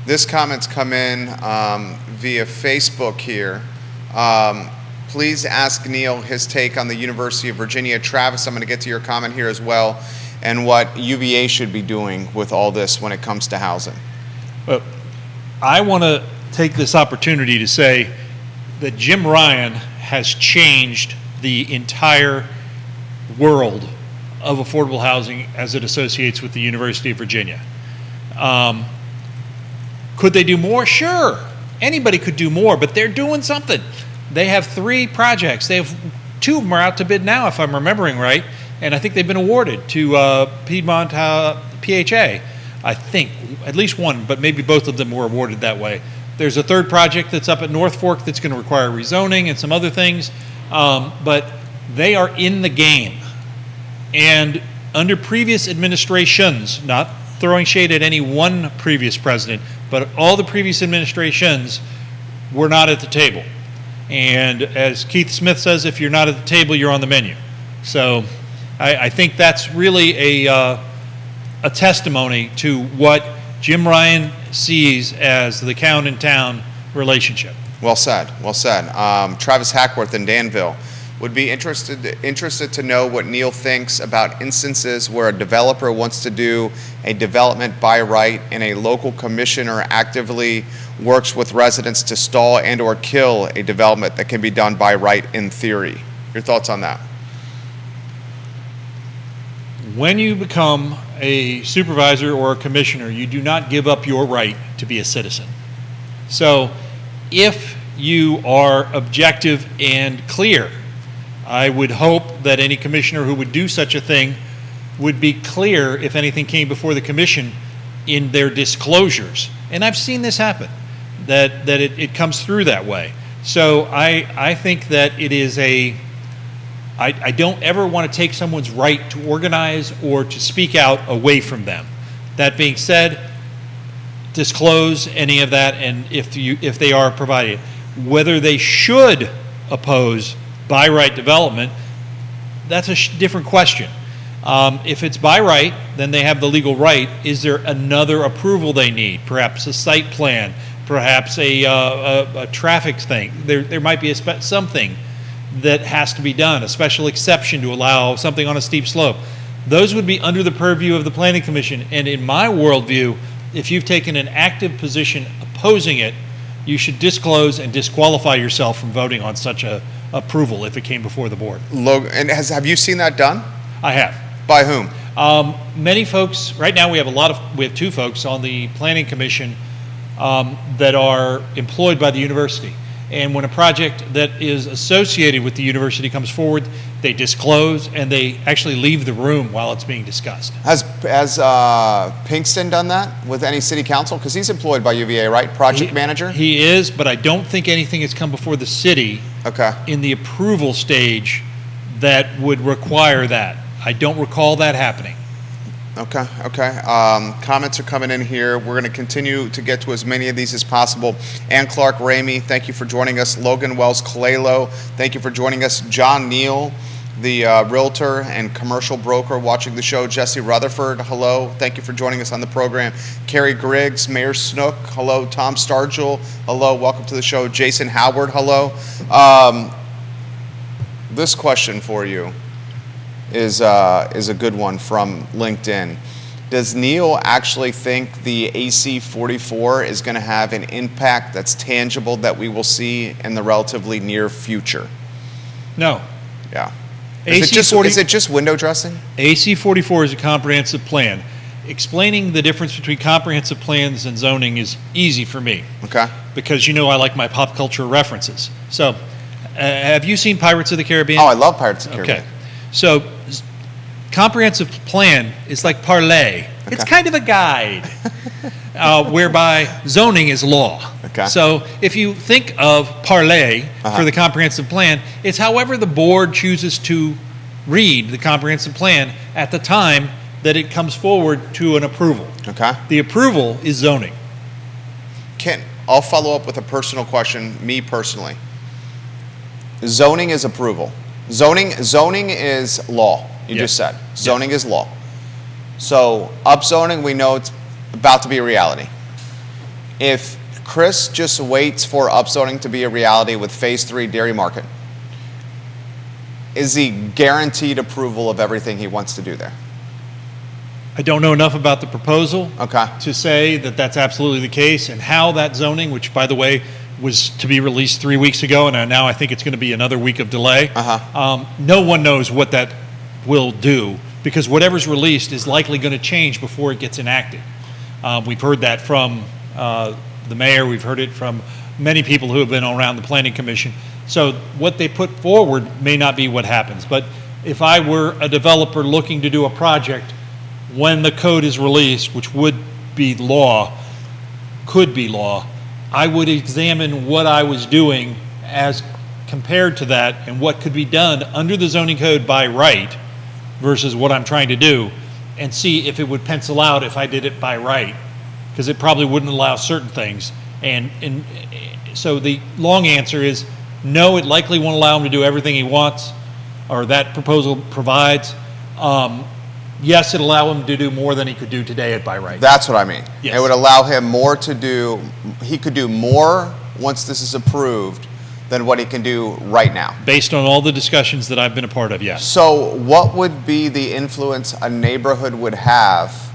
This comment's come in via Facebook here. Please ask Neil his take on the University of Virginia. Travis, I'm going to get to your comment here as well, and what UVA should be doing with all this when it comes to housing. Well, I want to take this opportunity to say that Jim Ryan has changed the entire world of affordable housing as it associates with the University of Virginia. Could they do more? Sure. Anybody could do more, but they're doing something. They have 3 projects. They have 2 of them are out to bid now, if I'm remembering right, and I think they've been awarded to Piedmont PHA. I think at least one, but maybe both of them were awarded that way. There's a 3rd project that's up at North Fork that's going to require rezoning and some other things, but they are in the game. And under previous administrations, not throwing shade at any one previous president, but all the previous administrations were not at the table. And as Keith Smith says, if you're not at the table, you're on the menu. So I think that's really a testimony to what Jim Ryan sees as the count in town relationship. Well said, well said. Travis Hackworth in Danville would be interested to know what Neil thinks about instances where a developer wants to do a development by right and a local commissioner actively works with residents to stall and or kill a development that can be done by right in theory. Your thoughts on that? When you become a supervisor or a commissioner, you do not give up your right to be a citizen. So if you are objective and clear, I would hope that any commissioner who would do such a thing would be clear if anything came before the commission in their disclosures. And I've seen this happen, that it comes through that way. So I think that it is I don't ever want to take someone's right to organize or to speak out away from them. That being said, disclose any of that, and if they are provided, whether they should oppose by right development, that's a different question. If it's by right, then they have the legal right. Is there another approval they need? Perhaps a site plan, perhaps a traffic thing. There might be something that has to be done, a special exception to allow something on a steep slope. Those would be under the purview of the Planning Commission. And in my worldview, if you've taken an active position opposing it, you should disclose and disqualify yourself from voting on such a approval if it came before the board. And have you seen that done? I have. By whom? Many folks, right now we have two folks on the Planning Commission that are employed by the university. And when a project that is associated with the university comes forward, they disclose and they actually leave the room while it's being discussed. Has Pinkston done that with any city council? Because he's employed by UVA, right? Project manager? He is, but I don't think anything has come before the city in the approval stage that would require that. I don't recall that happening. Okay. Comments are coming in here. We're going to continue to get to as many of these as possible. Ann Clark Ramey, thank you for joining us. Logan Wells Colelo, thank you for joining us. John Neal, the realtor and commercial broker watching the show. Jesse Rutherford, hello. Thank you for joining us on the program. Carrie Griggs, Mayor Snook, hello. Tom Stargell, hello. Welcome to the show. Jason Howard, hello. This question for you is a good one from LinkedIn. Does Neil actually think the AC 44 is going to have an impact that's tangible that we will see in the relatively near future? No. Yeah. Is it just window dressing? AC 44 is a comprehensive plan. Explaining the difference between comprehensive plans and zoning is easy for me. Okay. Because I like my pop culture references. So, have you seen Pirates of the Caribbean? Oh, I love Pirates of the Caribbean. Okay. So, comprehensive plan is like parlay. Okay. It's kind of a guide, whereby zoning is law. Okay. So, if you think of parlay for the comprehensive plan, it's however the board chooses to read the comprehensive plan at the time that it comes forward to an approval. Okay. The approval is zoning. I'll follow up with a personal question, me personally. Zoning is approval. Zoning is law. You just said. Zoning is law. So upzoning, we know it's about to be a reality. If Chris just waits for upzoning to be a reality with Phase 3 Dairy Market, is he guaranteed approval of everything he wants to do there? I don't know enough about the proposal to say that that's absolutely the case, and how that zoning, which by the way was to be released 3 weeks ago, and now I think it's going to be another week of delay. No one knows what that will do, because whatever's released is likely going to change before it gets enacted. We've heard that from the mayor. We've heard it from many people who have been around the Planning Commission. So what they put forward may not be what happens. But if I were a developer looking to do a project, when the code is released, which would be law, could be law, I would examine what I was doing as compared to that and what could be done under the zoning code by right versus what I'm trying to do, and see if it would pencil out if I did it by right, because it probably wouldn't allow certain things. And so the long answer is no, it likely won't allow him to do everything he wants or that proposal provides. Yes, it'll allow him to do more than he could do today at by right. That's what I mean. Yes. It would allow him more to do. He could do more once this is approved than what he can do right now. Based on all the discussions that I've been a part of, yes. So what would be the influence a neighborhood would have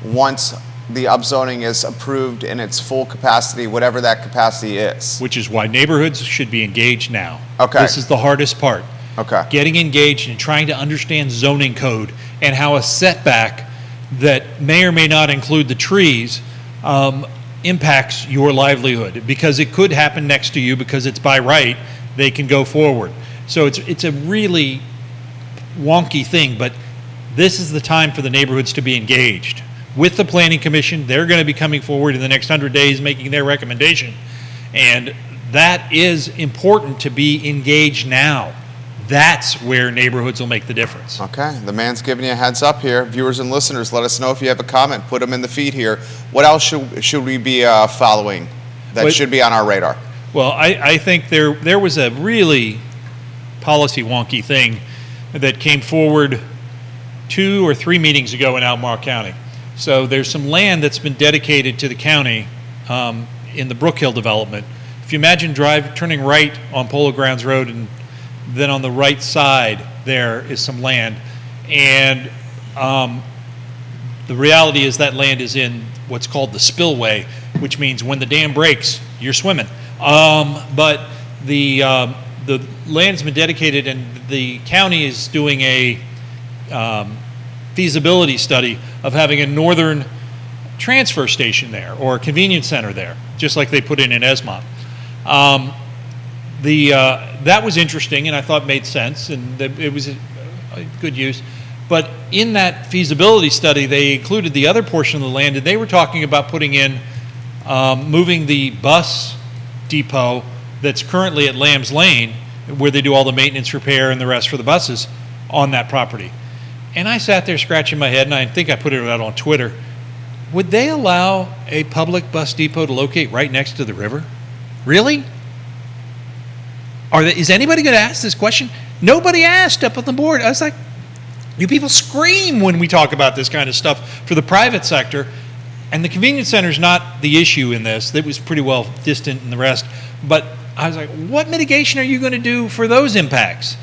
once the upzoning is approved in its full capacity, whatever that capacity is? Which is why neighborhoods should be engaged now. Okay. This is the hardest part. Okay. Getting engaged and trying to understand zoning code and how a setback that may or may not include the trees impacts your livelihood, because it could happen next to you because it's by right, they can go forward. So it's a really wonky thing, but this is the time for the neighborhoods to be engaged. With the Planning Commission, they're going to be coming forward in the next 100 days making their recommendation. And that is important to be engaged now. That's where neighborhoods will make the difference. Okay, the man's giving you a heads up here. Viewers and listeners, let us know if you have a comment. Put them in the feed here. What else should we be following that should be on our radar? Well, I think there was a really policy wonky thing that came forward 2 or 3 meetings ago in Albemarle County. So there's some land that's been dedicated to the county in the Brook Hill development. If you imagine turning right on Polo Grounds Road, and then on the right side there is some land, and the reality is that land is in what's called the spillway, which means when the dam breaks, you're swimming. But the land's been dedicated, and the county is doing a feasibility study of having a northern transfer station there, or a convenience center there, just like they put in Esmont. That was interesting, and I thought made sense, and it was a good use. But in that feasibility study, they included the other portion of the land, and they were talking about putting in, moving the bus depot that's currently at Lamb's Lane, where they do all the maintenance, repair, and the rest for the buses, on that property. And I sat there scratching my head, and I think I put it out on Twitter. Would they allow a public bus depot to locate right next to the river? Really? Is anybody going to ask this question? Nobody asked up on the board. I was like, you people scream when we talk about this kind of stuff for the private sector, and the convenience center is not the issue in this. That was pretty well distant and the rest. But I was like, what mitigation are you going to do for those impacts?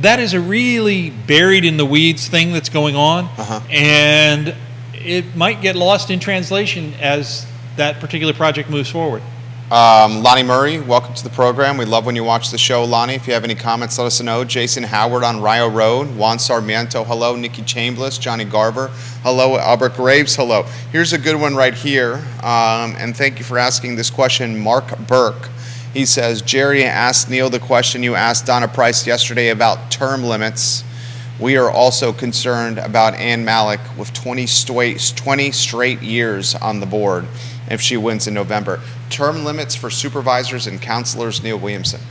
That is a really buried in the weeds thing that's going on, and it might get lost in translation as that particular project moves forward. Lonnie Murray, welcome to the program. We love when you watch the show, Lonnie. If you have any comments, let us know. Jason Howard on Rio Road. Juan Sarmiento, hello. Nikki Chambliss, Johnny Garver, hello. Albert Graves, hello. Here's a good one right here, and thank you for asking this question. Mark Burke, he says, Jerry asked Neil the question you asked Donna Price yesterday about term limits. We are also concerned about Ann Malik with 20 straight years on the board if she wins in November. Term limits for supervisors and counselors, Neil Williamson.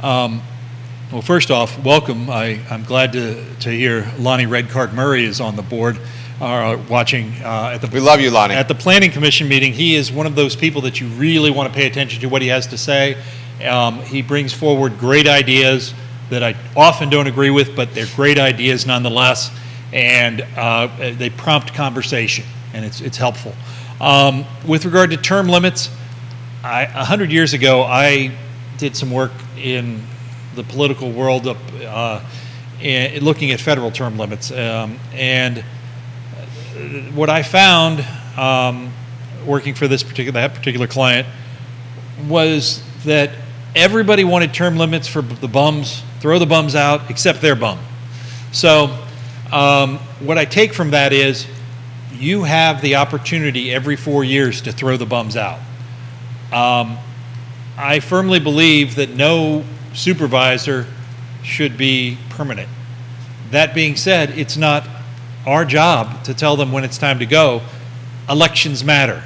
Well, first off, welcome. I'm glad to hear Lonnie Redcard Murray is on the board, watching. We love you, Lonnie. At the Planning Commission meeting, he is one of those people that you really want to pay attention to what he has to say. He brings forward great ideas that I often don't agree with, but they're great ideas nonetheless, and they prompt conversation, and it's helpful. With regard to term limits, 100 years ago, I did some work in the political world looking at federal term limits, and what I found working for that particular client was that everybody wanted term limits for the bums, throw the bums out, except their bum. So what I take from that is you have the opportunity every 4 years to throw the bums out. I firmly believe that no supervisor should be permanent. That being said, it's not our job to tell them when it's time to go. Elections matter.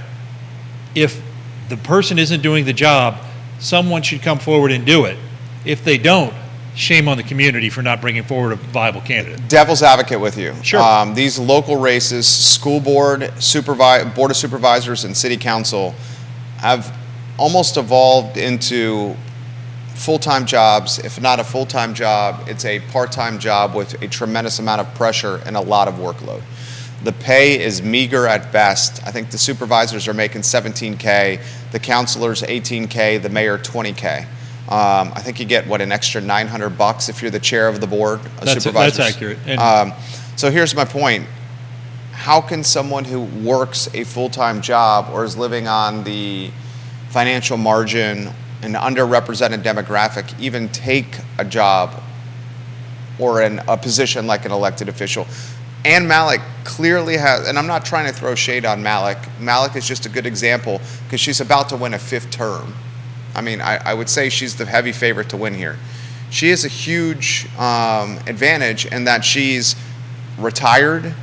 If the person isn't doing the job, someone should come forward and do it. If they don't, shame on the community for not bringing forward a viable candidate. Devil's advocate with you. Sure. These local races, school board, board of supervisors, and city council have almost evolved into full-time jobs. If not a full-time job, it's a part-time job with a tremendous amount of pressure and a lot of workload. The pay is meager at best. I think the supervisors are making $17K, the councilors $18K, the mayor $20K. I think you get, an extra $900 if you're the chair of the board of supervisors. That's accurate. So here's my point. How can someone who works a full-time job or is living on the financial margin, an underrepresented demographic, even take a job or a position like an elected official? Ann Malik clearly has, and I'm not trying to throw shade on Malik. Malik is just a good example because she's about to win a 5th term. I mean, I would say she's the heavy favorite to win here. She has a huge advantage in that she's retired,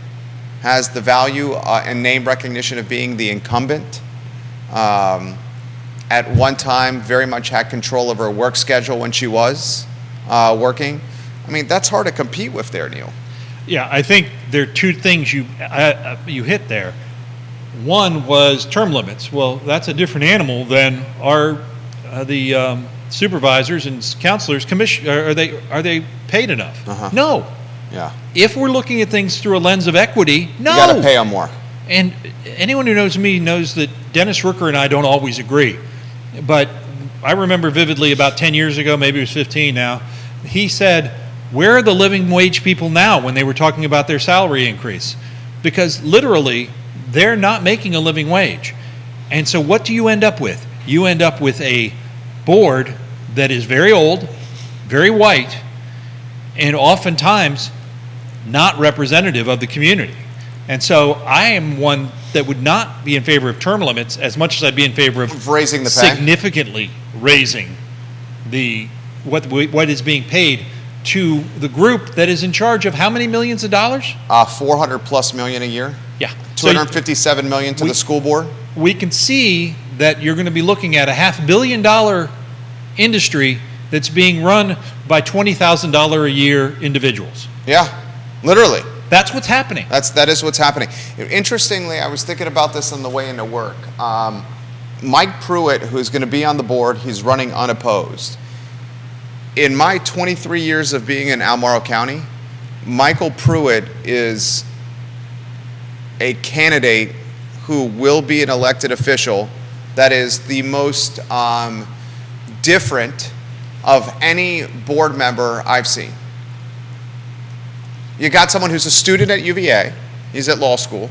has the value and name recognition of being the incumbent. At one time, very much had control of her work schedule when she was working. I mean, that's hard to compete with there, Neil. Yeah, I think there are 2 things you hit there. One was term limits. Well, that's a different animal than the supervisors and counselors are they paid enough? No. Yeah. If we're looking at things through a lens of equity, no. You got to pay them more. And anyone who knows me knows that Dennis Rooker and I don't always agree. But I remember vividly about 10 years ago, maybe it was 15 now, he said, where are the living wage people now when they were talking about their salary increase? Because literally, they're not making a living wage. And so what do you end up with? You end up with a board that is very old, very white, and oftentimes not representative of the community. And so I am one that would not be in favor of term limits as much as I'd be in favor of raising the pay, significantly raising what is being paid to the group that is in charge of how many millions of dollars? 400 plus million a year. Yeah. 257 million to the school board. We can see that you're going to be looking at a $500 million industry that's being run by $20,000 a year individuals. Yeah, literally. That's what's happening. That is what's happening. Interestingly, I was thinking about this on the way into work. Mike Pruitt, who's going to be on the board, he's running unopposed. In my 23 years of being in Albemarle County, Michael Pruitt is a candidate who will be an elected official that is the most different of any board member I've seen. You got someone who's a student at UVA, he's at law school.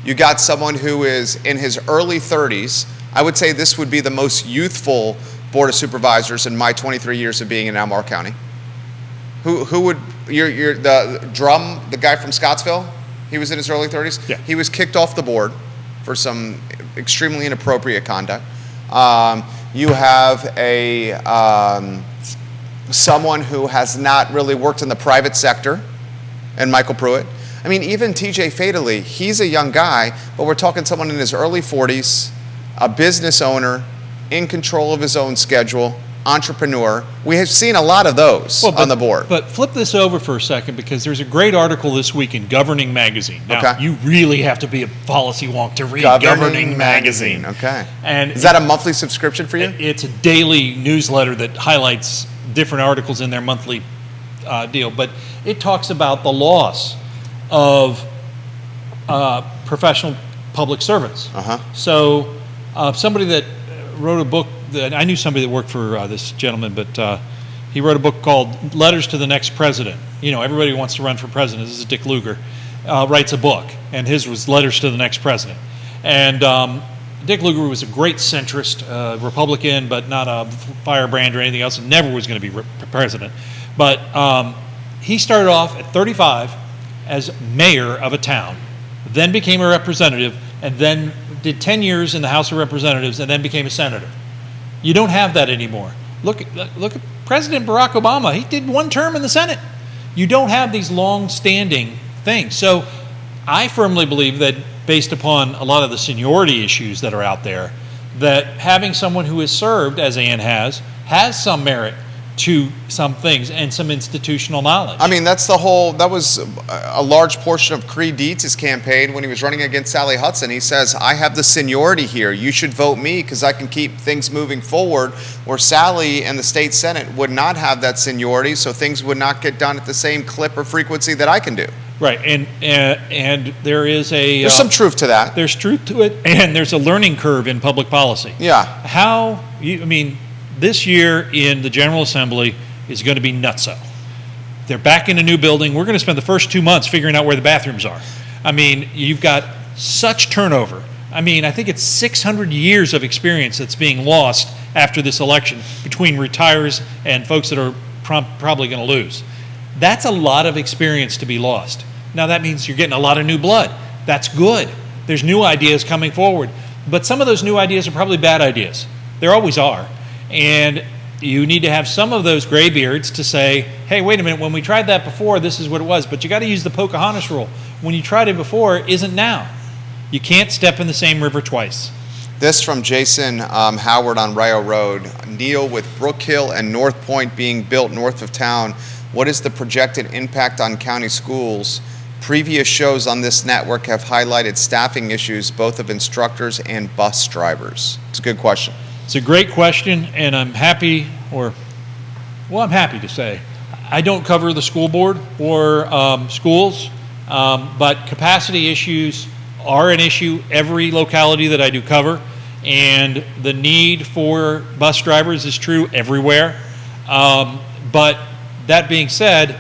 You got someone who is in his early 30s. I would say this would be the most youthful board of supervisors in my 23 years of being in Albemarle County. Who would, the guy from Scottsville, he was in his early 30s? Yeah. He was kicked off the board for some extremely inappropriate conduct. You have someone who has not really worked in the private sector, and Michael Pruitt. I mean, even TJ Fadley, he's a young guy, but we're talking someone in his early 40s, a business owner, in control of his own schedule, entrepreneur. We have seen a lot of those on the board. But flip this over for a second, because there's a great article this week in Governing Magazine. Now, you really have to be a policy wonk to read Governing Magazine. Okay. And is that a monthly subscription for you? It's a daily newsletter that highlights different articles in their monthly deal. But it talks about the loss of professional public servants. So somebody that wrote a book, I knew somebody that worked for this gentleman, but he wrote a book called Letters to the Next President. You know, everybody who wants to run for president, this is Dick Lugar, writes a book, and his was Letters to the Next President. And Dick Lugar was a great centrist Republican, but not a firebrand or anything else, and never was going to be president. But he started off at 35 as mayor of a town, then became a representative, and then did 10 years in the House of Representatives, and then became a senator. You don't have that anymore. Look at President Barack Obama. He did one term in the Senate. You don't have these long-standing things. So I firmly believe that based upon a lot of the seniority issues that are out there, that having someone who has served, as Ann has some merit to some things and some institutional knowledge. I mean, that was a large portion of Creed Dietz's campaign when he was running against Sally Hudson. He says, I have the seniority here. You should vote me because I can keep things moving forward, where Sally and the state Senate would not have that seniority, so things would not get done at the same clip or frequency that I can do. Right, and there's some truth to that. There's truth to it, and there's a learning curve in public policy. Yeah. This year in the General Assembly is going to be nutso. They're back in a new building. We're going to spend the first 2 months figuring out where the bathrooms are. I mean, you've got such turnover. I mean, I think it's 600 years of experience that's being lost after this election between retires and folks that are probably going to lose. That's a lot of experience to be lost. Now, that means you're getting a lot of new blood. That's good. There's new ideas coming forward. But some of those new ideas are probably bad ideas. There always are. And you need to have some of those graybeards to say, hey, wait a minute, when we tried that before, this is what it was. But you got to use the Pocahontas rule. When you tried it before, it isn't now. You can't step in the same river twice. This from Jason Howard on Rio Road. Neil, with Brook Hill and North Point being built north of town, what is the projected impact on county schools? Previous shows on this network have highlighted staffing issues, both of instructors and bus drivers. It's a good question. It's a great question, and I'm happy to say I don't cover the school board or schools, but capacity issues are an issue every locality that I do cover, and the need for bus drivers is true everywhere. But that being said,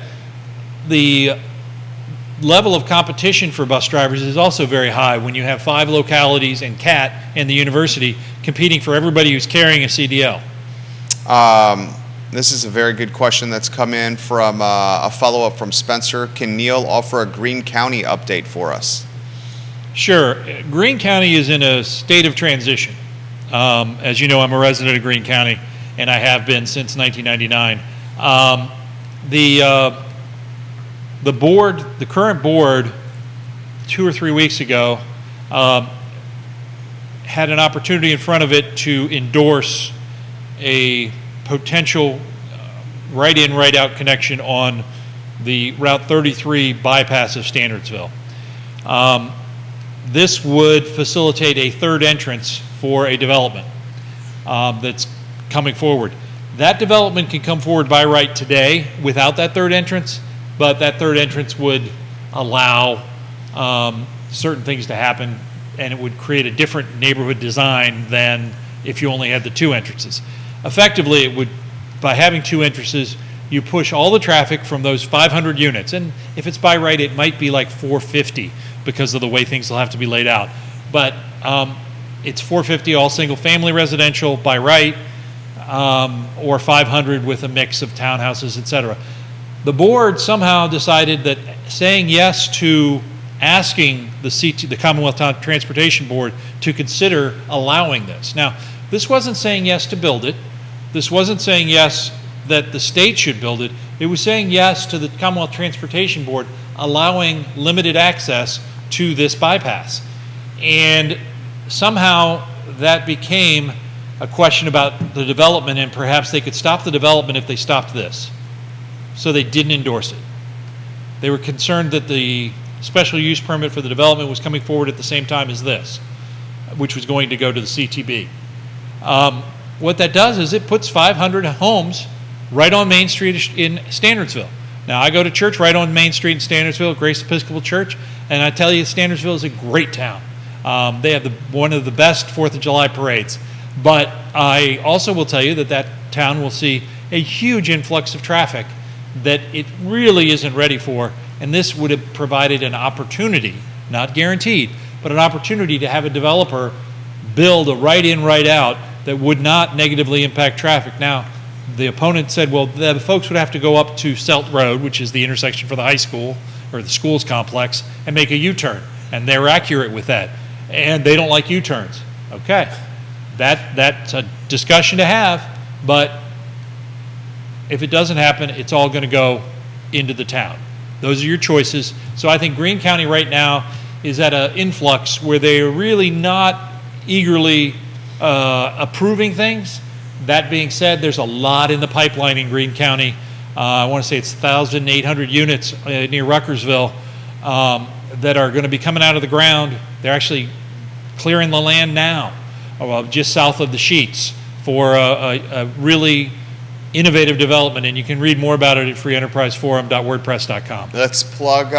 the level of competition for bus drivers is also very high when you have 5 localities and CAT and the university competing for everybody who's carrying a CDL. This is a very good question that's come in from a follow-up from Spencer. Can Neil offer a Greene County update for us? Sure. Greene County is in a state of transition. As you know, I'm a resident of Greene County, and I have been since 1999. The board, the current board, 2 or 3 weeks ago, had an opportunity in front of it to endorse a potential right-in, right-out connection on the Route 33 bypass of Standardsville. This would facilitate a third entrance for a development that's coming forward. That development can come forward by right today without that third entrance, but that third entrance would allow certain things to happen, and it would create a different neighborhood design than if you only had the 2 entrances. Effectively, it would, by having 2 entrances, you push all the traffic from those 500 units, and if it's by right, it might be like 450 because of the way things will have to be laid out. But it's 450 all single-family residential by right, or 500 with a mix of townhouses, et cetera. The board somehow decided that saying yes to asking the Commonwealth Transportation Board to consider allowing this. Now, this wasn't saying yes to build it. This wasn't saying yes that the state should build it. It was saying yes to the Commonwealth Transportation Board allowing limited access to this bypass. And somehow that became a question about the development, and perhaps they could stop the development if they stopped this. So they didn't endorse it. They were concerned that the special use permit for the development was coming forward at the same time as this, which was going to go to the CTB. What that does is it puts 500 homes right on Main Street in Standardsville. Now, I go to church right on Main Street in Standardsville, Grace Episcopal Church, and I tell you, Standardsville is a great town. They have one of the best 4th of July parades. But I also will tell you that that town will see a huge influx of traffic that it really isn't ready for, and this would have provided an opportunity, not guaranteed, but an opportunity to have a developer build a right-in, right-out that would not negatively impact traffic. Now, the opponent said, well, the folks would have to go up to Selt Road, which is the intersection for the high school, or the schools complex, and make a U-turn, and they're accurate with that, and they don't like U-turns. Okay, that's a discussion to have, but if it doesn't happen, it's all going to go into the town. Those are your choices. So I think Greene County right now is at an influx where they're really not eagerly approving things. That being said, there's a lot in the pipeline in Greene County. I want to say it's 1,800 units near Ruckersville that are going to be coming out of the ground. They're actually clearing the land now, just south of the Sheets, for a really innovative development, and you can read more about it at freeenterpriseforum.wordpress.com. Let's plug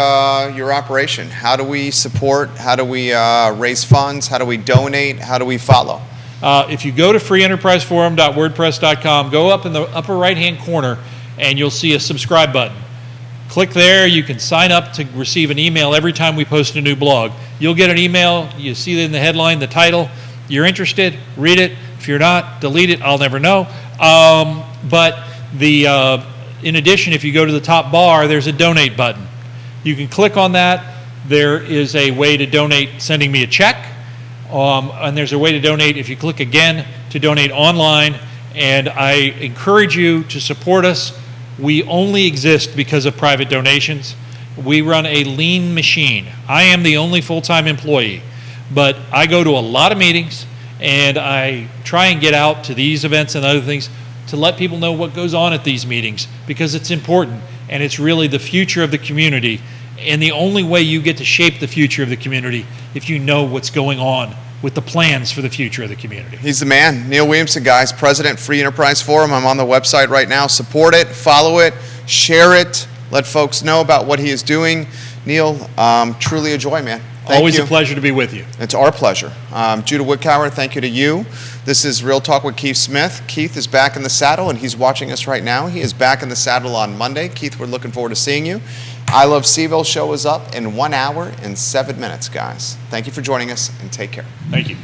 your operation. How do we support? How do we raise funds? How do we donate? How do we follow? If you go to freeenterpriseforum.wordpress.com, go up in the upper right-hand corner, and you'll see a subscribe button. Click there. You can sign up to receive an email every time we post a new blog. You'll get an email. You see it in the headline, the title. You're interested, read it. If you're not, delete it. I'll never know. But in addition, if you go to the top bar, there's a donate button. You can click on that. There is a way to donate sending me a check. And there's a way to donate if you click again to donate online. And I encourage you to support us. We only exist because of private donations. We run a lean machine. I am the only full-time employee, but I go to a lot of meetings, and I try and get out to these events and other things to let people know what goes on at these meetings, because it's important, and it's really the future of the community. And the only way you get to shape the future of the community if you know what's going on with the plans for the future of the community. He's the man. Neil Williamson, guys, President, Free Enterprise Forum. I'm on the website right now. Support it, follow it, share it, let folks know about what he is doing. Neil, truly a joy, man. Thank Always you. a pleasure to be with you. It's our pleasure. Judah Woodcower, thank you to you. This is Real Talk with Keith Smith. Keith is back in the saddle, and he's watching us right now. He is back in the saddle on Monday. Keith, we're looking forward to seeing you. I Love CVille show is up in 1 hour and 7 minutes, guys. Thank you for joining us, and take care. Thank you.